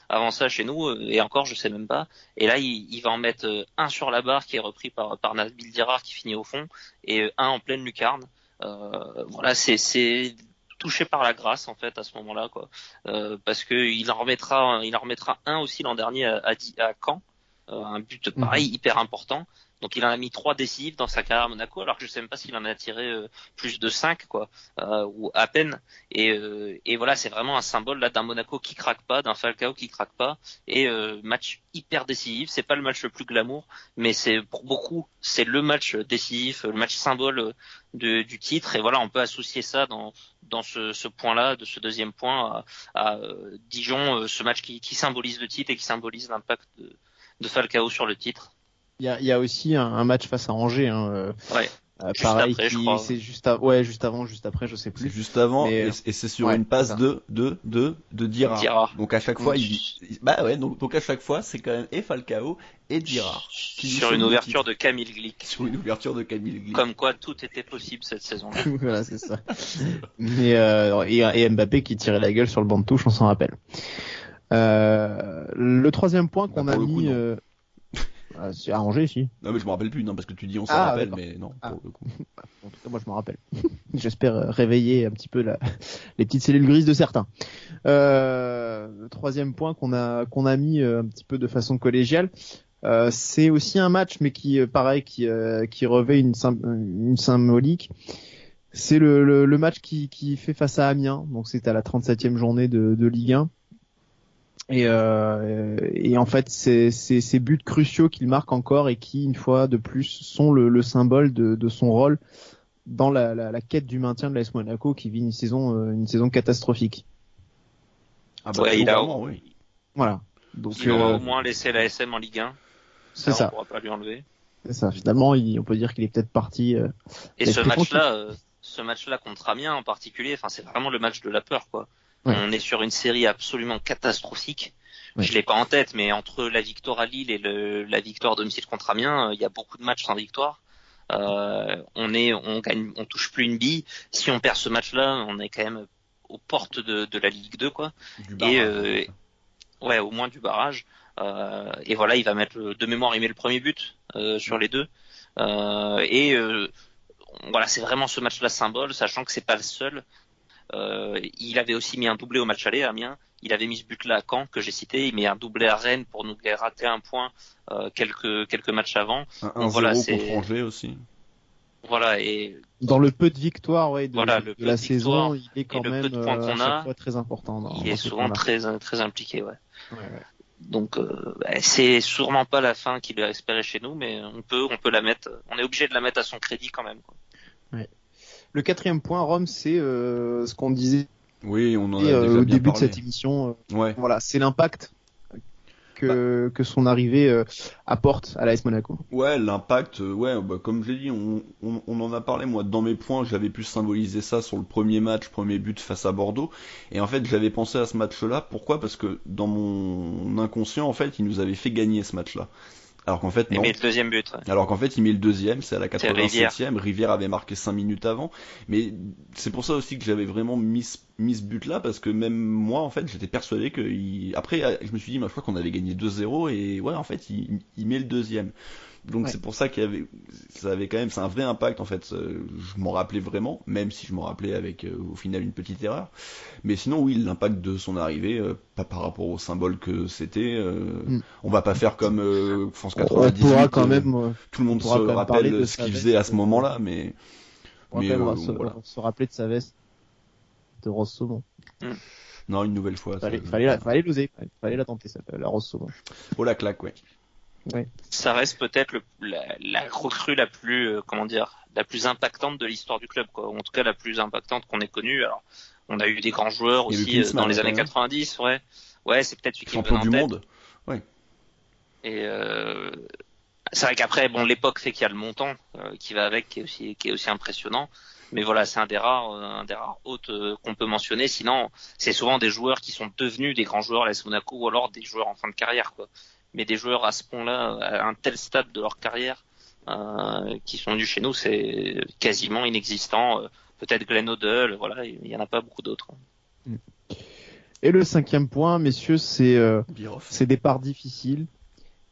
avant ça chez nous et encore je sais même pas. Et là il va en mettre 1 sur la barre qui est repris par Nabil Diarra qui finit au fond et 1 en pleine lucarne. Voilà, c'est touché par la grâce en fait à ce moment-là quoi, parce que il en remettra 1 aussi l'an dernier à Caen, un but pareil hyper important. Donc il en a mis 3 décisifs dans sa carrière à Monaco, alors que je sais même pas s'il en a tiré plus de 5 quoi, ou à peine. Et voilà, c'est vraiment un symbole là d'un Monaco qui craque pas, d'un Falcao qui craque pas. Et match hyper décisif. C'est pas le match le plus glamour, mais c'est pour beaucoup c'est le match décisif, le match symbole du titre. Et voilà, on peut associer ça dans ce point-là, de ce deuxième point à Dijon, ce match qui symbolise le titre et qui symbolise l'impact de Falcao sur le titre. Il y a aussi un match face à Angers, hein, ouais. Pareil, après, je crois. c'est juste avant, juste après, je sais plus. C'est juste avant, mais, et c'est sur une passe de Diarra. Donc à chaque fois, donc à chaque fois, c'est quand même et Falcao et Diarra. Sur une ouverture de Camille Glick. Sur une ouverture de Camille Glick. Comme quoi, tout était possible cette saison-là. Voilà, c'est ça. Mais, et Mbappé qui tirait la gueule sur le banc de touche, on s'en rappelle. Le troisième point qu'on a mis, c'est à Angers, si. Non, mais je me rappelle plus, non, parce que tu dis on s'en rappelle, mais non, pour le coup. En tout cas, moi, je me rappelle. J'espère réveiller un petit peu les petites cellules grises de certains. Le troisième point qu'on a mis un petit peu de façon collégiale, c'est aussi un match, mais qui revêt une symbolique. C'est le match qui fait face à Amiens. Donc, c'est à la 37e journée de Ligue 1. Et en fait, c'est ces buts cruciaux qu'il marque encore et qui, une fois de plus, sont le symbole de son rôle dans la quête du maintien de l'AS Monaco qui vit une saison catastrophique. Ah bah, Ouais, il a- clairement, oui. Voilà. Donc Il aura au moins laissé la SM en Ligue 1. c'est On ça. pourra pas lui enlever. C'est ça. Finalement, on peut dire qu'il est peut-être parti. Et Mais ce plus match-là contre Amiens en particulier, enfin c'est vraiment le match de la peur, quoi. Ouais. On est sur une série absolument catastrophique. Ouais. Je l'ai pas en tête, mais entre la victoire à Lille et la victoire à domicile contre Amiens, il y a beaucoup de matchs sans victoire. On touche plus une bille. Si on perd ce match-là, on est quand même aux portes de la Ligue 2, quoi. Du barrage. Ouais, au moins du barrage. Et voilà, il va mettre de mémoire, il met le premier but sur les deux. Voilà, c'est vraiment ce match-là symbole, sachant que c'est pas le seul. Il avait aussi mis un doublé au match aller à Amiens. Il avait mis ce but-là à Caen que j'ai cité. Il met un doublé à Rennes pour nous rater un point quelques matchs avant. Un 1-0 voilà, contre Angers aussi. Voilà, et dans le peu de victoires de Voilà, le la peu de saison, victoires il est quand et le même peu de points qu'on à chaque a, fois très important. il est souvent très impliqué, ouais. Ouais. Donc c'est sûrement pas la fin qu'il a espéré chez nous, mais on peut la mettre. On est obligé de la mettre à son crédit quand même, quoi. Le 4e point, Rome, c'est ce qu'on disait Oui, on en a déjà au bien début de parlé. cette émission. Ouais. Voilà, c'est l'impact que son arrivée apporte à l'AS Monaco. Ouais, l'impact, comme je l'ai dit, on en a parlé, moi, dans mes points, j'avais pu symboliser ça sur le premier but face à Bordeaux, et en fait, j'avais pensé à ce match-là, pourquoi? Parce que dans mon inconscient, en fait, il nous avait fait gagner ce match-là. Alors qu'en fait, Il non. met le deuxième but, ouais. Alors qu'en fait, il met le deuxième, c'est à la Rivière. 87e. Rivière avait marqué 5 minutes avant. Mais c'est pour ça aussi que j'avais vraiment mis ce but-là, parce que même moi, en fait, j'étais persuadé que après, je me suis dit, je crois qu'on avait gagné 2-0, et ouais, en fait, il met le deuxième. Donc Ouais. c'est pour ça ça avait quand même, c'est un vrai impact, en fait. Je m'en rappelais vraiment, même si je m'en rappelais avec, au final, une petite erreur. Mais sinon, oui, l'impact de son arrivée, pas par rapport au symbole que c'était, on va pas faire comme France On 98. pourra quand même, Tout le monde on pourra se quand même parler de rappelle ce sa qu'il veste, faisait à ce moment-là, mais on va quand même voilà. se rappeler de sa veste de rose saumon. Non, une nouvelle fois. Fallait l'oser, fallait la tenter, ça, la rose saumon. Oh la claque, ouais. Ça reste peut-être la recrue la plus la plus impactante de l'histoire du club, quoi. En tout cas, la plus impactante qu'on ait connue. Alors, on a eu des grands joueurs Il y a eu aussi Klinsmann, dans les quand années même. 90, ouais. Ouais, c'est peut-être celui qui me Champion donne en du tête. monde. Et c'est vrai qu'après, bon, l'époque fait qu'il y a le montant qui va avec, qui est aussi impressionnant. Mais voilà, c'est un des rares hôtes qu'on peut mentionner. Sinon, c'est souvent des joueurs qui sont devenus des grands joueurs à l'AS Monaco, ou alors des joueurs en fin de carrière, quoi. Mais des joueurs à ce point-là, à un tel stade de leur carrière, qui sont venus chez nous, c'est quasiment inexistant. Peut-être Glenn Hoddle, voilà, il y en a pas beaucoup d'autres. Et le 5e point, messieurs, Biroff. c'est des parts difficiles.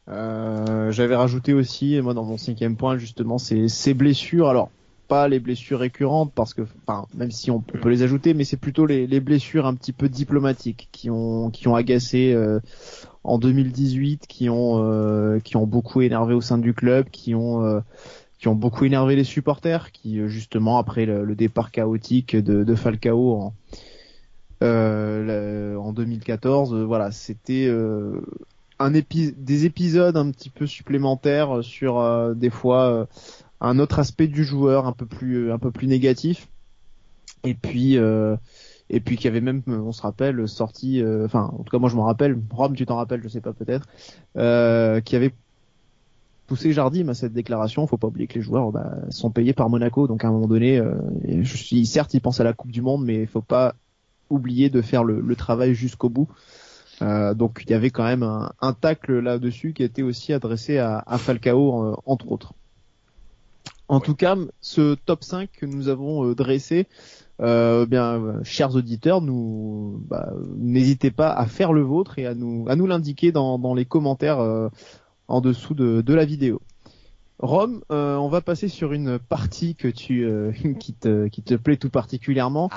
J'avais rajouté aussi, moi, dans mon 5e point, justement, ces blessures. Alors, pas les blessures récurrentes, parce que, même si on peut les ajouter, mais c'est plutôt les blessures un petit peu diplomatiques qui ont agacé en 2018, qui ont beaucoup énervé au sein du club, qui ont beaucoup énervé les supporters, qui justement après le départ chaotique de Falcao en 2014, voilà, c'était des épisodes un petit peu supplémentaires sur des fois un autre aspect du joueur un peu plus négatif, et puis qui avait même, on se rappelle, sorti, en tout cas moi je m'en rappelle, Rome tu t'en rappelles, je sais pas peut-être, qui avait poussé Jardim à cette déclaration. Faut pas oublier que les joueurs sont payés par Monaco, donc à un moment donné, certes ils pensent à la Coupe du Monde, mais il faut pas oublier de faire le travail jusqu'au bout. Donc il y avait quand même un tacle là-dessus qui était aussi adressé à Falcao entre autres. En tout cas, ce top 5 que nous avons dressé, chers auditeurs, n'hésitez pas à faire le vôtre et à nous l'indiquer dans les commentaires en dessous de la vidéo. Rome, on va passer sur une partie que qui te plaît tout particulièrement.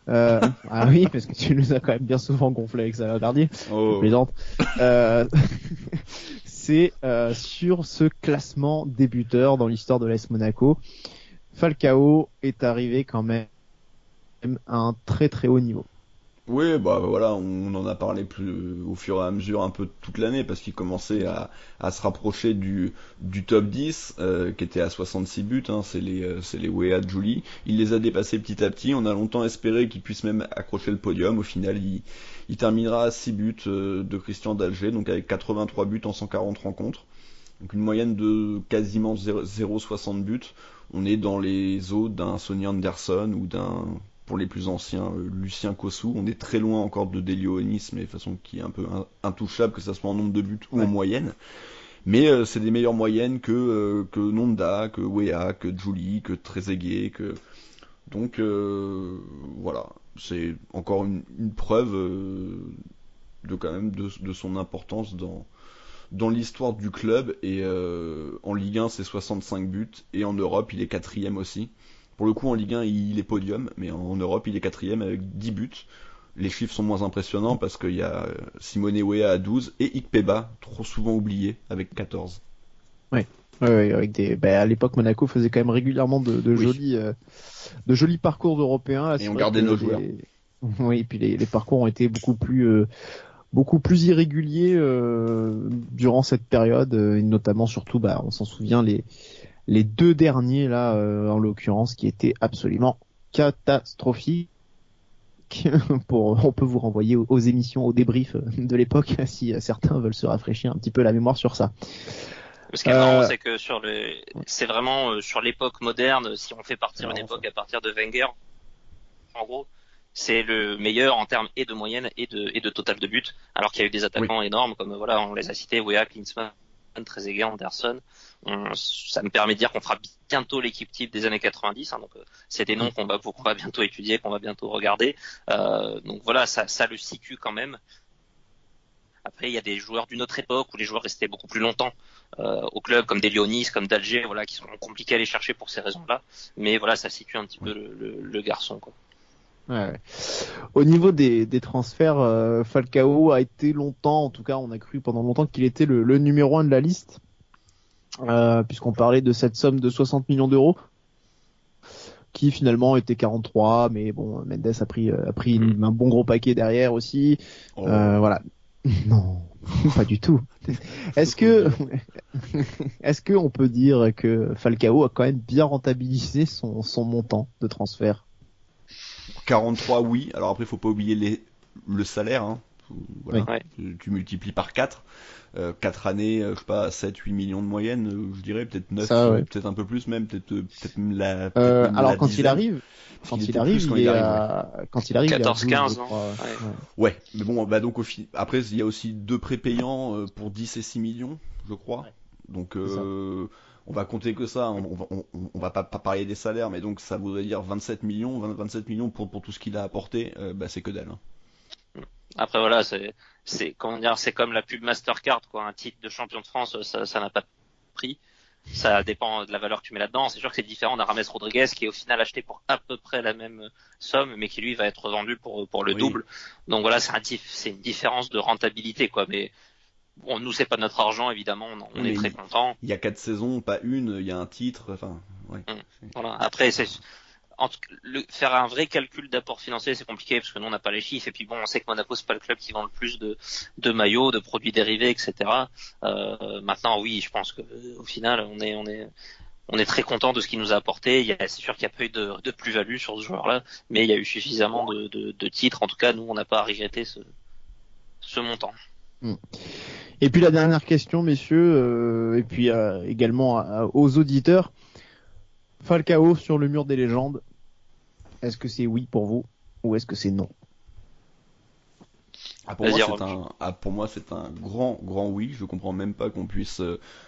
Ah oui, parce que tu nous as quand même bien souvent gonflé avec ça, Gardier. Oh. Je plaisante. C'est sur ce classement des buteurs dans l'histoire de l'AS Monaco. Falcao est arrivé quand même à un très très haut niveau. Oui, bah voilà, on en a parlé plus au fur et à mesure un peu toute l'année parce qu'il commençait à se rapprocher du top 10 qui était à 66 buts, hein, c'est les Weah de Julie. Il les a dépassés petit à petit, on a longtemps espéré qu'il puisse même accrocher le podium. Au final, il terminera à 6 buts de Christian d'Alger, donc avec 83 buts en 140 rencontres. Donc une moyenne de quasiment 0,60 buts. On est dans les eaux d'un Sonny Anderson ou d'un, pour les plus anciens, Lucien Kossou. On est très loin encore de Delionis, mais de façon qui est un peu intouchable, que ça soit en nombre de buts ou en moyenne. Mais c'est des meilleures moyennes que Nonda, que Weah, que Julie, que Trezeguet, que... Donc voilà, c'est encore une preuve de quand même de son importance dans l'histoire du club. Et en Ligue 1 c'est 65 buts et en Europe il est 4ème aussi. Pour le coup en Ligue 1 il est podium, mais en Europe il est 4ème avec 10 buts. Les chiffres sont moins impressionnants parce qu'il y a Simone Weah à 12 et Ikpeba, trop souvent oublié, avec 14. Ouais, avec à l'époque Monaco faisait quand même régulièrement de jolis parcours européens. Là, et on gardait nos joueurs. Oui, et puis les parcours ont été beaucoup plus irréguliers durant cette période, et notamment surtout, on s'en souvient, les deux derniers là, en l'occurrence, qui étaient absolument catastrophiques. On peut vous renvoyer aux émissions, aux débriefs de l'époque si certains veulent se rafraîchir un petit peu la mémoire sur ça. Ce qui est marrant, c'est que c'est vraiment sur l'époque moderne, si on fait partir une époque à partir de Wenger, en gros, c'est le meilleur en termes et de moyenne et de total de buts, alors qu'il y a eu des attaquants énormes comme on les a cités, Weah, Klinsmann, Trezeguet, Anderson. Ça me permet de dire qu'on fera bientôt l'équipe type des années 90, hein, donc c'est des noms qu'on va bientôt étudier, qu'on va bientôt regarder. Donc voilà, ça le situe quand même. Après, il y a des joueurs d'une autre époque où les joueurs restaient beaucoup plus longtemps au club, comme Delionis, comme d'Alger, voilà, qui sont compliqués à aller chercher pour ces raisons-là. Mais voilà, ça situe un petit peu le garçon, quoi. Ouais. Au niveau des transferts, Falcao a été longtemps, en tout cas, on a cru pendant longtemps qu'il était le numéro 1 de la liste, puisqu'on parlait de cette somme de 60 millions d'euros, qui finalement était 43, mais bon, Mendes a pris un bon gros paquet derrière aussi. Voilà. Non, pas du tout. Est-ce que on peut dire que Falcao a quand même bien rentabilisé son montant de transfert? 43, oui. Alors après, il faut pas oublier le salaire. Hein. Voilà. Ouais. Tu multiplies par 4. 4 années, je sais pas, 7-8 millions de moyenne, je dirais, peut-être 9, peut-être un peu plus même, peut-être même la alors quand dizaine. il arrive, il est à 14-15 ans. Ouais, mais bon, donc après, il y a aussi 2 prépayants pour 10 et 6 millions, je crois. Ouais. Donc, on va compter que ça, on va pas parler des salaires, mais donc ça voudrait dire 27 millions pour tout ce qu'il a apporté, c'est que dalle. Hein. Après voilà, c'est comment dire, c'est comme la pub Mastercard, quoi, un titre de champion de France, ça n'a pas de prix. Ça dépend de la valeur que tu mets là-dedans. C'est sûr que c'est différent d'un Rames Rodriguez qui est au final acheté pour à peu près la même somme, mais qui lui va être vendu pour le double. Donc voilà, c'est une différence de rentabilité, quoi. Mais bon, nous c'est pas notre argent, évidemment, on est très content. Il y a 4 saisons, pas une, il y a un titre, enfin, ouais. Voilà. Après, faire un vrai calcul d'apport financier, c'est compliqué parce que nous on n'a pas les chiffres, et puis bon, on sait que Monaco c'est pas le club qui vend le plus de maillots, de produits dérivés, etc. Maintenant, oui, je pense que au final, on est très content de ce qu'il nous a apporté. C'est sûr qu'il n'y a pas eu de plus-value sur ce joueur-là, mais il y a eu suffisamment de titres. En tout cas, nous, on n'a pas à regretter ce montant. Et puis la dernière question, messieurs, et puis également aux auditeurs. Falcao sur le mur des légendes. Est-ce que c'est oui pour vous ou est-ce que c'est non? Pour moi, c'est un grand oui. Je comprends même pas qu'on puisse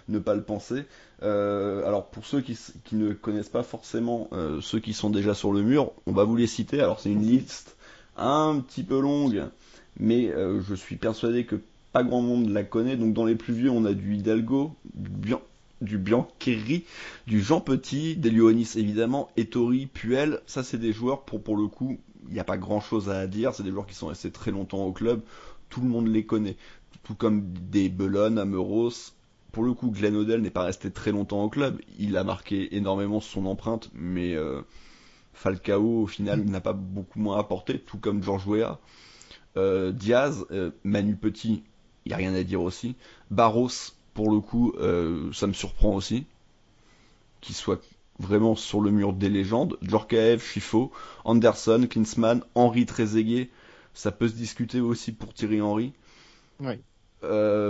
ne pas le penser. Alors pour ceux qui ne connaissent pas forcément ceux qui sont déjà sur le mur, on va vous les citer. Alors c'est une liste un petit peu longue, mais je suis persuadé que pas grand monde la connaît. Donc dans les plus vieux, on a du Hidalgo, du Biancheri, du Jean Petit, des Lyonis évidemment, Ettori, Puel. Ça c'est des joueurs pour le coup, il n'y a pas grand chose à dire. C'est des joueurs qui sont restés très longtemps au club. Tout le monde les connaît. Tout comme des Belon, Ameros. Pour le coup, Glenn Hoddle n'est pas resté très longtemps au club. Il a marqué énormément son empreinte, mais Falcao au final n'a pas beaucoup moins apporté, tout comme Georges Weah. Diaz, Manu Petit, il n'y a rien à dire aussi. Barros, pour le coup, ça me surprend aussi qu'il soit vraiment sur le mur des légendes. Djorkaeff, Chifo, Anderson, Klinsmann, Henry Trezeguet, ça peut se discuter aussi pour Thierry Henry. Oui.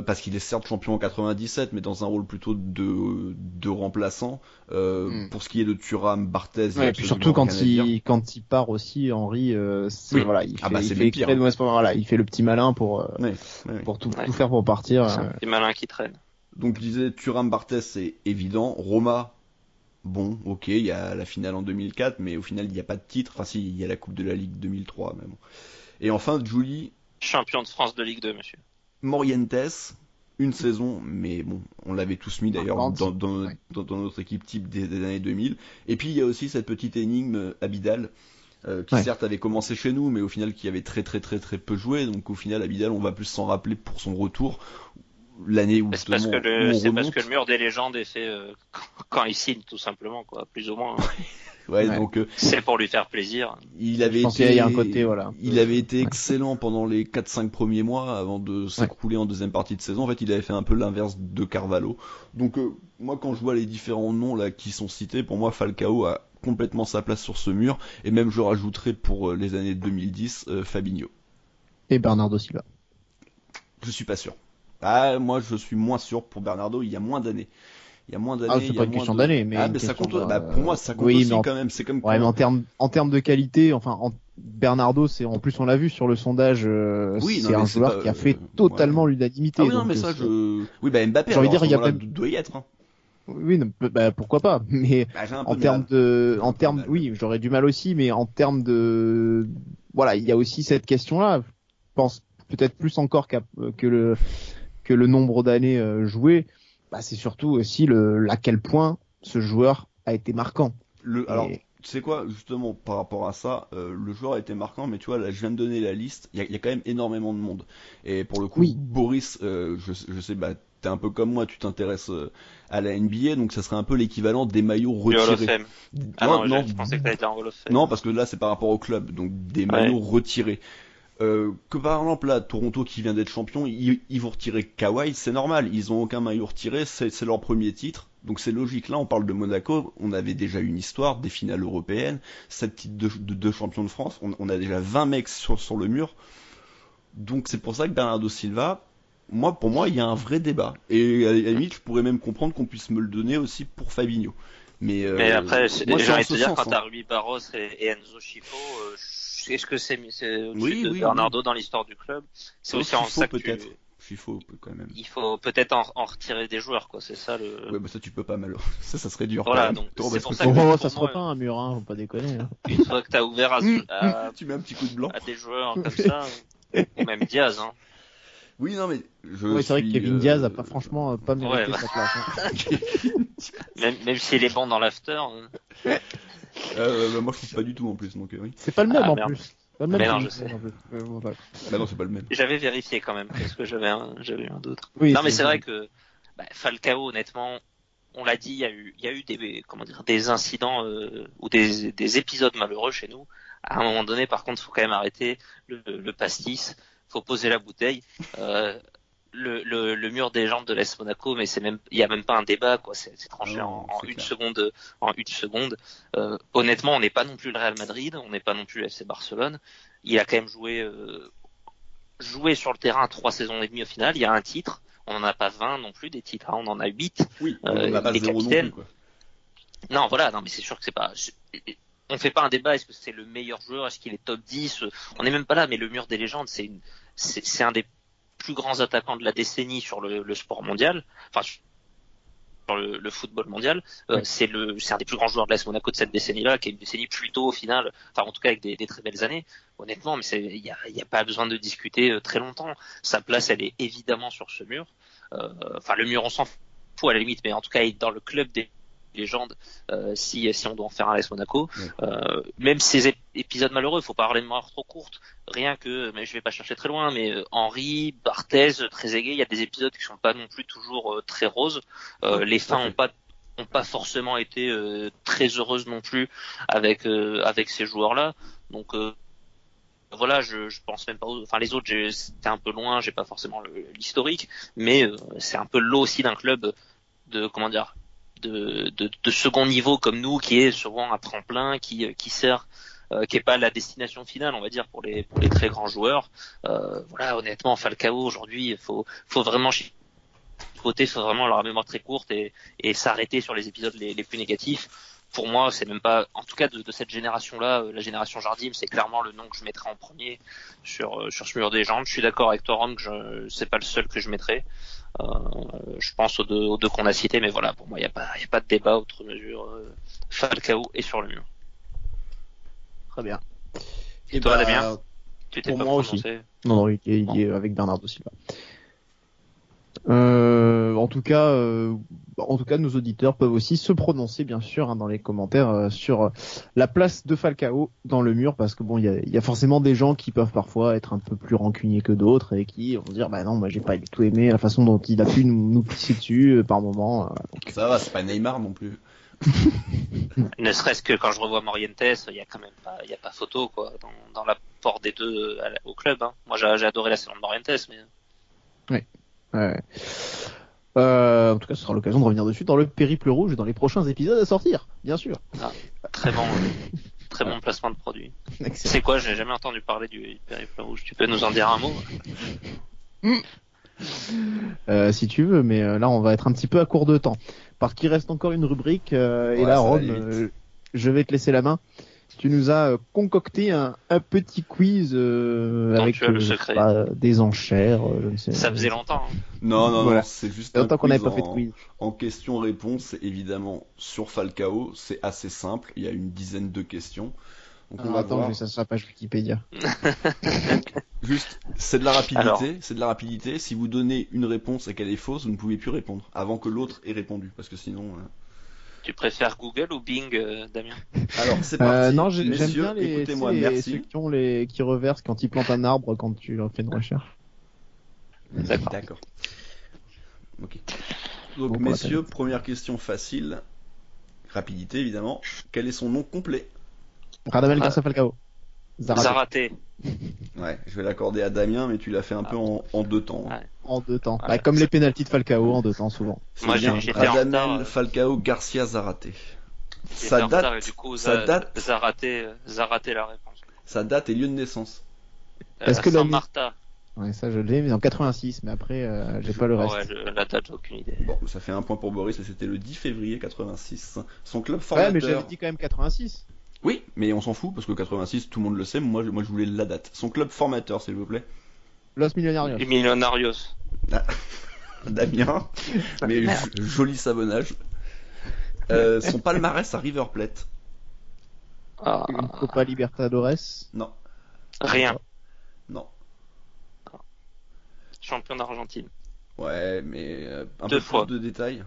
Parce qu'il est certes champion en 97, mais dans un rôle plutôt de remplaçant. Pour ce qui est de Thuram, Barthez, Ouais, et puis surtout quand il part aussi, Henry, voilà, il fait le petit malin pour tout faire pour partir. C'est un petit malin qui traîne. Donc je disais, Thuram, Barthez, c'est évident. Roma, bon, ok, il y a la finale en 2004, mais au final il n'y a pas de titre. Enfin si, il y a la Coupe de la Ligue 2003 même. Et enfin, Julie, champion de France de Ligue 2, monsieur. Morientes, une saison, mais bon, on l'avait tous mis d'ailleurs dans notre équipe type des années 2000. Et puis il y a aussi cette petite énigme Abidal, qui certes avait commencé chez nous, mais au final qui avait très peu joué. Donc au final, Abidal, on va plus s'en rappeler pour son retour. L'année où c'est parce que le mur des légendes est fait quand il signe, tout simplement, quoi, plus ou moins. Donc c'est pour lui faire plaisir. Il avait été excellent pendant les 4-5 premiers mois avant de s'écrouler en deuxième partie de saison. En fait, il avait fait un peu l'inverse de Carvalho. Donc moi, quand je vois les différents noms là qui sont cités, pour moi, Falcao a complètement sa place sur ce mur. Et même, je rajouterais pour les années 2010, Fabinho. Et Bernardo Silva. Je suis pas sûr. Moi, je suis moins sûr pour Bernardo. Il y a moins d'années. C'est pas une question d'années, mais ça compte. Pour moi, ça compte aussi quand même. C'est comme. Ouais, mais en termes de qualité, Bernardo, c'est en plus on l'a vu sur le sondage. C'est un joueur qui a fait totalement l'unanimité. Ah oui, non, mais ça, Mbappé. J'ai envie de dire, il y a même doit y être. Oui, pourquoi pas. Mais en termes, oui, j'aurais du mal aussi, mais en termes de, voilà, il y a aussi cette question-là. Je pense peut-être plus encore que le nombre d'années jouées. C'est surtout aussi à quel point ce joueur a été marquant. Alors, tu sais quoi, justement, par rapport à ça, le joueur a été marquant, mais tu vois, là, je viens de donner la liste, il y a quand même énormément de monde. Et pour le coup, Boris, je sais, t'es un peu comme moi, tu t'intéresses à la NBA, donc ça serait un peu l'équivalent des maillots retirés. Je pensais que t'allais dire en Hall of Fame. Non, parce que là, c'est par rapport au club, donc des maillots retirés. Que par exemple là Toronto qui vient d'être champion, ils vont retirer Kawhi, c'est normal, ils ont aucun maillot retiré, c'est leur premier titre, donc c'est logique. Là on parle de Monaco, on avait déjà une histoire, des finales européennes, 7 titres de champion de France, on a déjà 20 mecs sur le mur, donc c'est pour ça que Bernardo Silva, pour moi il y a un vrai débat, et à la limite je pourrais même comprendre qu'on puisse me le donner aussi pour Fabinho. Mais après, j'ai envie de te dire, quand t'as Rui Barros et Enzo Schifo, est-ce que c'est au-dessus de Bernardo dans l'histoire du club? C'est aussi en ça que Schifo quand même. Il faut peut-être en retirer des joueurs, quoi. C'est ça le. Ouais, ça tu peux pas malheureusement. Ça serait dur. Voilà, donc c'est pour ça que ça se repeint un mur, faut pas déconner. Une fois que t'as ouvert tu mets un petit coup de blanc à des joueurs comme ça, ou même Diaz, hein. Oui, non, mais c'est vrai que Kevin Diaz a pas franchement pas mérité sa place. Même s'il est bon dans l'after. Moi, je trouve pas du tout en plus, donc oui. C'est pas le même en plus. Mais non, je sais. Non, c'est pas le même. J'avais vérifié quand même, parce que j'avais eu un doute. Oui, non, mais c'est vrai que Falcao, honnêtement, on l'a dit, il y a eu des incidents ou des épisodes malheureux chez nous. À un moment donné, par contre, faut quand même arrêter le pastis. Faut poser la bouteille. Le mur des jambes de l'AS Monaco, mais il y a même pas un débat, quoi. C'est tranché en une seconde. Honnêtement, on n'est pas non plus le Real Madrid, on n'est pas non plus le FC Barcelone. Il a quand même joué sur le terrain 3 saisons et demie au final. Il y a un titre. On n'en a pas 20 non plus des titres, hein. On en a 8. Oui, on n'en a pas 0 non plus, quoi. Non, voilà, non, mais c'est sûr que c'est pas. On fait pas un débat. Est-ce que c'est le meilleur joueur? Est-ce qu'il est top 10? On n'est même pas là. Mais le mur des légendes, c'est un des plus grands attaquants de la décennie sur le sport mondial, enfin sur le football mondial. C'est un des plus grands joueurs de l'AS Monaco de cette décennie-là, qui est une décennie plutôt au final, enfin en tout cas avec des très belles années. Honnêtement, mais il y a pas besoin de discuter très longtemps. Sa place, elle est évidemment sur ce mur. Enfin le mur, on s'en fout à la limite, mais en tout cas il est dans le club des légendes, si on doit en faire un AS Monaco. Même ces épisodes malheureux, faut pas avoir les mémoires trop courtes. Rien que, mais je vais pas chercher très loin, mais Henry, Barthez, Trezeguet, il y a des épisodes qui sont pas non plus toujours très roses. Les fins ont pas forcément été très heureuses non plus avec ces joueurs-là. Donc voilà, je pense même pas enfin les autres, c'était un peu loin, j'ai pas forcément l'historique, mais c'est un peu l'eau aussi d'un club de second niveau comme nous, qui est souvent un tremplin, qui sert, qui est pas la destination finale, on va dire, pour les très grands joueurs. Voilà, honnêtement, Falcao aujourd'hui, faut vraiment chipoter, faut vraiment avoir la mémoire très courte et s'arrêter sur les épisodes les plus négatifs. Pour moi, c'est même pas, en tout cas de cette génération-là, la génération Jardim, c'est clairement le nom que je mettrais en premier sur ce mur des légendes. Je suis d'accord avec toi, Ron, que c'est pas le seul que je mettrais. Je pense aux deux qu'on a cités, mais voilà, pour moi, il y a pas de débat outre mesure. Falcao est sur le mur. Très bien. Et toi, Damien, tu t'es pour pas moi prononcé aussi. Non, il est avec Bernardo Silva. En tout cas, nos auditeurs peuvent aussi se prononcer, bien sûr, hein, dans les commentaires sur la place de Falcao dans le mur, parce que bon, il y a forcément des gens qui peuvent parfois être un peu plus rancuniers que d'autres et qui vont dire, bah non, moi j'ai pas du tout aimé la façon dont il a pu nous pisser dessus par moment. Donc... Ça va, c'est pas Neymar non plus. Ne serait-ce que quand je revois Morientes, il y a quand même pas, il y a pas photo quoi dans l'apport des deux au club. Hein. Moi, j'ai adoré la saison de Morientes, mais. Oui. Ouais. En tout cas, ce sera l'occasion de revenir dessus dans le Périple Rouge et dans les prochains épisodes à sortir, bien sûr. Ah, très bon placement de produit. Excellent. C'est quoi? J'ai jamais entendu parler du Périple Rouge. Tu peux nous en dire un mot? Si tu veux, mais là, on va être un petit peu à court de temps, parce qu'il reste encore une rubrique. Et là, Ron, je vais te laisser la main. Tu nous as concocté un petit quiz avec tu as le secret. Des enchères. Je ne sais, ça faisait longtemps. Hein. Non, voilà. c'est juste longtemps qu'on quiz n'avait pas fait de quiz. En question-réponse, évidemment, sur Falcao, c'est assez simple. Il y a une dizaine de questions. Donc on va attends, voir. je vais ça sur la page Wikipédia. Juste, c'est de la rapidité. Alors... C'est de la rapidité. Si vous donnez une réponse et qu'elle est fausse, vous ne pouvez plus répondre avant que l'autre ait répondu, parce que sinon. Tu préfères Google ou Bing, Damien? Alors c'est parti. Non, j'aime Messieurs, bien écoutez-moi, merci. ceux qui reversent quand ils plantent un arbre quand tu fais une recherche. D'accord. Ok. Donc messieurs, première question facile. Rapidité évidemment. Quel est son nom complet? Radamel Garcia Falcao. Zaraté. Ouais, je vais l'accorder à Damien, mais tu l'as fait un peu en deux temps. Ouais. En deux temps. Ouais. Bah, comme les pénaltys de Falcao en deux temps souvent. Moi j'étais en retard. Falcao, Garcia, Zaraté. Ça date. Du coup, Zaraté la réponse. Sa date et lieu de naissance. Est-ce que San Marta. Ouais, ça je l'ai, mais en 86, mais après j'ai pas le reste. Ouais, la date, j'ai aucune idée. Bon, ça fait un point pour Boris et c'était le 10 février 86. Son club formateur. Ouais, mais j'avais dit quand même 86. Oui, mais on s'en fout parce que 86, tout le monde le sait. Moi, je voulais la date. Son club formateur, s'il vous plaît. Los Millonarios. Les Millonarios. Damien, mais joli savonnage. Son palmarès à River Plate. Une Copa Libertadores. Non. Rien. Non. Champion d'Argentine. Ouais, mais un Deux peu fois. plus de détails.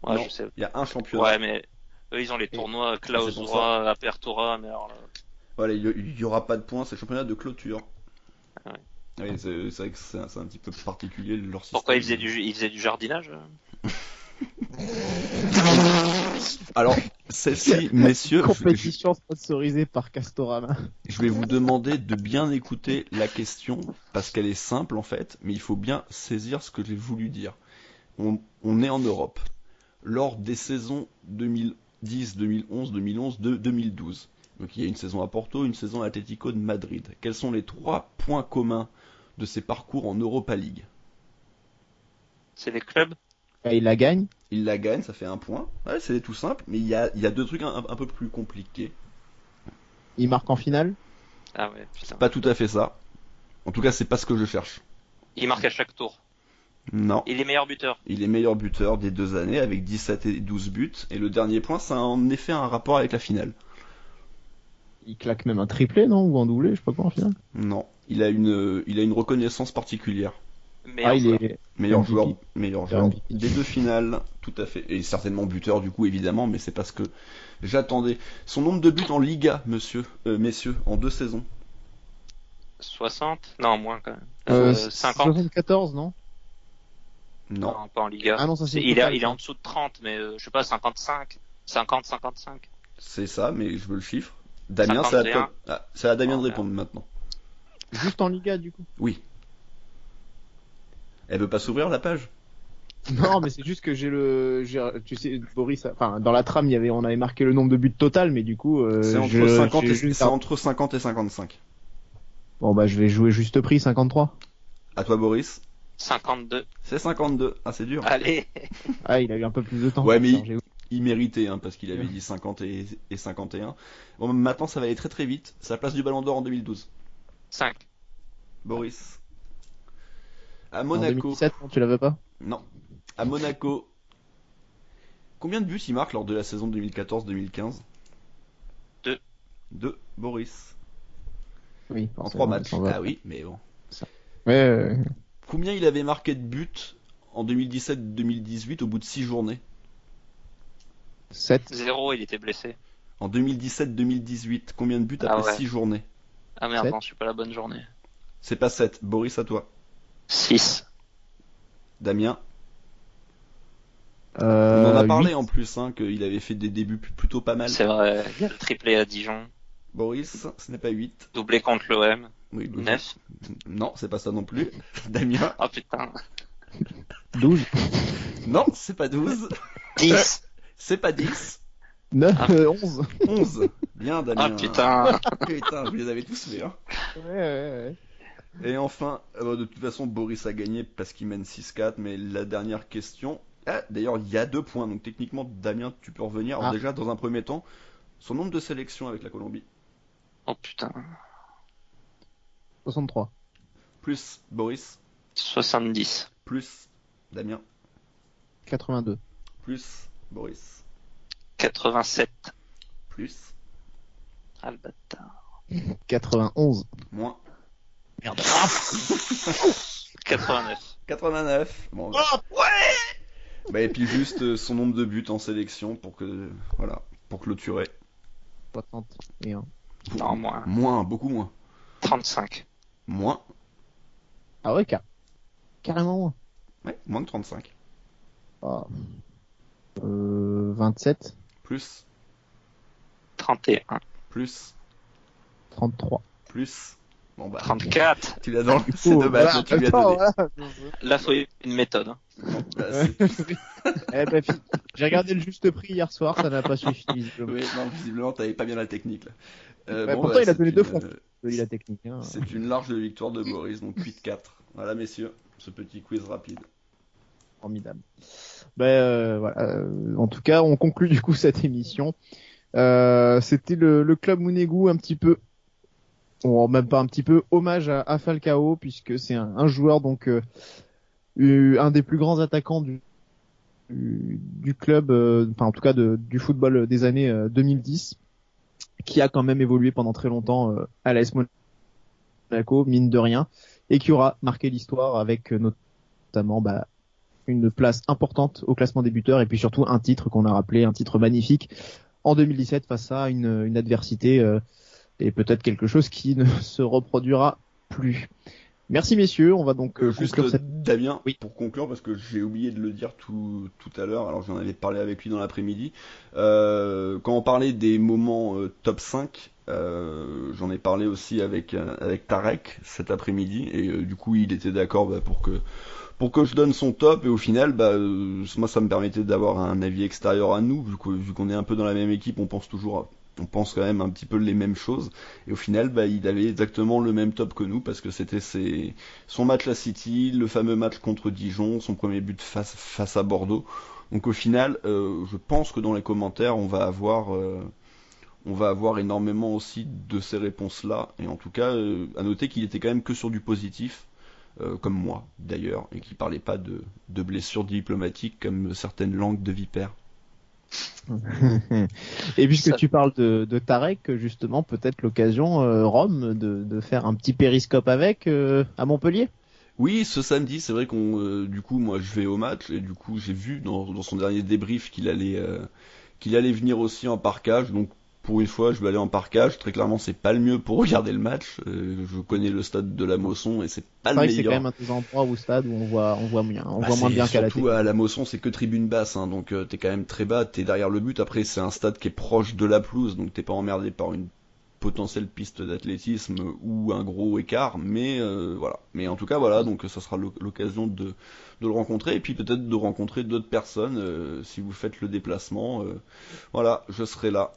Ouais, non, je sais. il y a un championnat. Ouais, mais eux, ils ont les tournois Clausura, Apertura, mais alors... Voilà, il y aura pas de points, c'est le championnat de clôture. Ouais. Oui, c'est vrai que c'est un petit peu particulier leur système. Pourquoi ils faisaient du jardinage? Alors, celle-ci, messieurs, Compétition sponsorisée par Castorama. je vais vous demander de bien écouter la question, parce qu'elle est simple en fait, mais il faut bien saisir ce que j'ai voulu dire. On est en Europe. Lors des saisons 2010, 2011, 2011, 2012. Donc il y a une saison à Porto, une saison à Atlético de Madrid. Quels sont les 3 points communs de ces parcours en Europa League? C'est les clubs? Et il la gagne. Il la gagne, ça fait 1 point. Ouais, c'est tout simple, mais il y a 2 trucs un peu plus compliqués. Il marque en finale. Ah ouais, putain. Pas tout à fait ça. En tout cas, c'est pas ce que je cherche. Il marque à chaque tour. Non. Il est meilleur buteur. Il est meilleur buteur des 2 années avec 17 et 12 buts. Et le dernier point, ça a en effet un rapport avec la finale. Il claque même un triplé, non? Ou un doublé, je sais pas quoi en finale. Non. Il a une reconnaissance particulière. Meilleur joueur. Meilleur joueur des 2 finales, tout à fait. Et certainement buteur du coup, évidemment, mais c'est pas ce que j'attendais. Son nombre de buts en Liga, messieurs, en 2 saisons. 60? Non, moins quand même. 50? 74, non? Non. Pas en Liga. Ah non, ça c'est il total, est ça. en dessous de 30, mais je sais pas, 55. 50-55. C'est ça, mais je veux le chiffre. Damien, c'est à 51. toi. Ah, c'est à Damien de Oh, répondre maintenant. Juste en Liga, du coup. Oui. Elle veut pas s'ouvrir la page? Non, mais c'est juste que tu sais, Boris, enfin, dans la trame, on avait marqué le nombre de buts total, mais du coup, C'est entre, j'ai 50 et, juste c'est entre 50 et 55. Bon, bah, je vais jouer juste prix, 53. À toi, Boris. 52. C'est 52. Ah, c'est dur. Allez. Ah, il a eu un peu plus de temps. Ouais, mais Alors, il méritait, hein, parce qu'il avait dit 50 et 51. Bon, maintenant, ça va aller très très vite. Sa place du Ballon d'Or en 2012. 5. Boris. À En Monaco. 2017, non, tu l'avais pas? Non. À Monaco. Combien de buts il marque lors de la saison 2014-2015? 2. 2. Boris. Oui. En forcément, 3 matchs. ça va. Ah oui, mais bon. Ouais, Combien il avait marqué de buts en 2017-2018 au bout de 6 journées? 7. 0, il était blessé. En 2017-2018, combien de buts Ah après ouais. 6 journées? Ah merde, 7. non, je suis pas la bonne journée. C'est pas 7. Boris, à toi. 6. Damien. On en a parlé 8. en plus, hein, qu'il avait fait des débuts plutôt pas mal. C'est vrai, il y a le triplé à Dijon. Boris, ce n'est pas 8. Doublé contre l'OM. Oui, 9. Non, c'est pas ça non plus. Damien. Oh putain. 12. Non, c'est pas 12. 10. C'est pas 10. 9, Ah. 11. 11. Bien, Damien. Ah putain. Putain, vous les avez tous fait, hein. Ouais. Et enfin, de toute façon, Boris a gagné parce qu'il mène 6-4, mais la dernière question... Ah, d'ailleurs, il y a 2 points, donc techniquement, Damien, tu peux revenir. Alors déjà, dans un premier temps, son nombre de sélections avec la Colombie. Oh putain. 63. Plus Boris, 70. plus Damien, 82. plus Boris, 87. plus, Ah le bâtard. 91. moins, Merde. 89. 89. Bon, bah. Bah, et puis juste son nombre de buts en sélection pour que, voilà, pour clôturer. 61. Non, moins. Moins, beaucoup moins. 35. Moins, Ah ouais, carrément moins. ouais, moins de 35. Ah. 27. Plus, 31. plus, 33. plus. Bon bah, 34. tu l'as dans le... C'est dommage, Voilà, tu lui as donné. Là, faut une méthode. Hein. Bah, c'est- Eh ben, j'ai regardé le juste prix hier soir, ça n'a pas suffi visiblement. Oui, non, visiblement, t'avais pas bien la technique là. Ouais, Bon, pourtant, bah, il a c'est donné 2 une, fois la technique. Hein. C'est une large victoire de Boris, donc 8-4. Voilà, messieurs, ce petit quiz rapide. Formidable. Voilà. En tout cas, on conclut du coup cette émission. C'était le club Mounegou un petit peu, même pas un petit peu, hommage à Falcao, puisque c'est un joueur, donc un des plus grands attaquants du club, enfin en tout cas du football des années 2010, qui a quand même évolué pendant très longtemps à l'AS Monaco, mine de rien, et qui aura marqué l'histoire avec notamment une place importante au classement des buteurs, et puis surtout un titre qu'on a rappelé, un titre magnifique en 2017 face à une adversité et peut-être quelque chose qui ne se reproduira plus. Merci messieurs, on va donc Juste conclure cette... Damien, Oui. pour conclure, parce que j'ai oublié de le dire tout à l'heure, alors j'en avais parlé avec lui dans l'après-midi, quand on parlait des moments top 5, j'en ai parlé aussi avec Tarek cet après-midi, et du coup il était d'accord pour que je donne son top, et au final, moi ça me permettait d'avoir un avis extérieur à nous, vu qu'on est un peu dans la même équipe, on pense quand même un petit peu les mêmes choses, et au final il avait exactement le même top que nous, parce que c'était son match à City, le fameux match contre Dijon, son premier but face à Bordeaux. Donc au final, je pense que dans les commentaires on va avoir énormément aussi de ces réponses là, et en tout cas à noter qu'il était quand même que sur du positif, comme moi d'ailleurs, et qui parlait pas de blessures diplomatiques comme certaines langues de vipères. Et puisque Ça- tu parles de Tarek, justement, peut-être l'occasion, Rome, de faire un petit périscope avec à Montpellier. Oui, ce samedi, c'est vrai du coup, moi, je vais au match, et du coup, j'ai vu dans son dernier débrief qu'il allait venir aussi en parkage, donc pour une fois, je vais aller en parkage. Très clairement, c'est pas le mieux pour regarder le match. Je connais le stade de la Mosson et c'est pas le C'est vrai que meilleur. c'est quand même un des endroits au stade où on voit moins bien qu'à la télé. Surtout à la Mosson, c'est que tribune basse, hein, donc t'es quand même très bas, t'es derrière le but. Après, c'est un stade qui est proche de la pelouse, donc t'es pas emmerdé par une potentielle piste d'athlétisme ou un gros écart, mais voilà. Mais en tout cas, voilà, donc ça sera l'occasion de le rencontrer et puis peut-être de rencontrer d'autres personnes si vous faites le déplacement. Voilà, je serai là.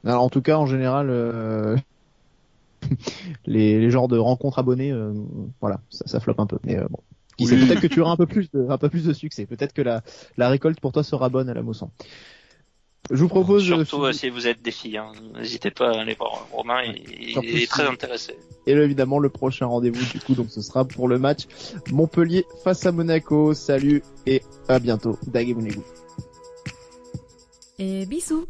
Alors en tout cas, en général, les genres de rencontres abonnées, voilà, ça floppe un peu. Mais bon, qui sait, peut-être que tu auras un peu plus de succès. Peut-être que la récolte pour toi sera bonne à la Mosson. Je vous propose surtout si vous êtes des filles, hein, n'hésitez pas à aller voir Romain, il est très intéressé. Et là, évidemment, le prochain rendez-vous du coup, donc ce sera pour le match Montpellier face à Monaco. Salut et à bientôt. Dagebunegu. Et bisous.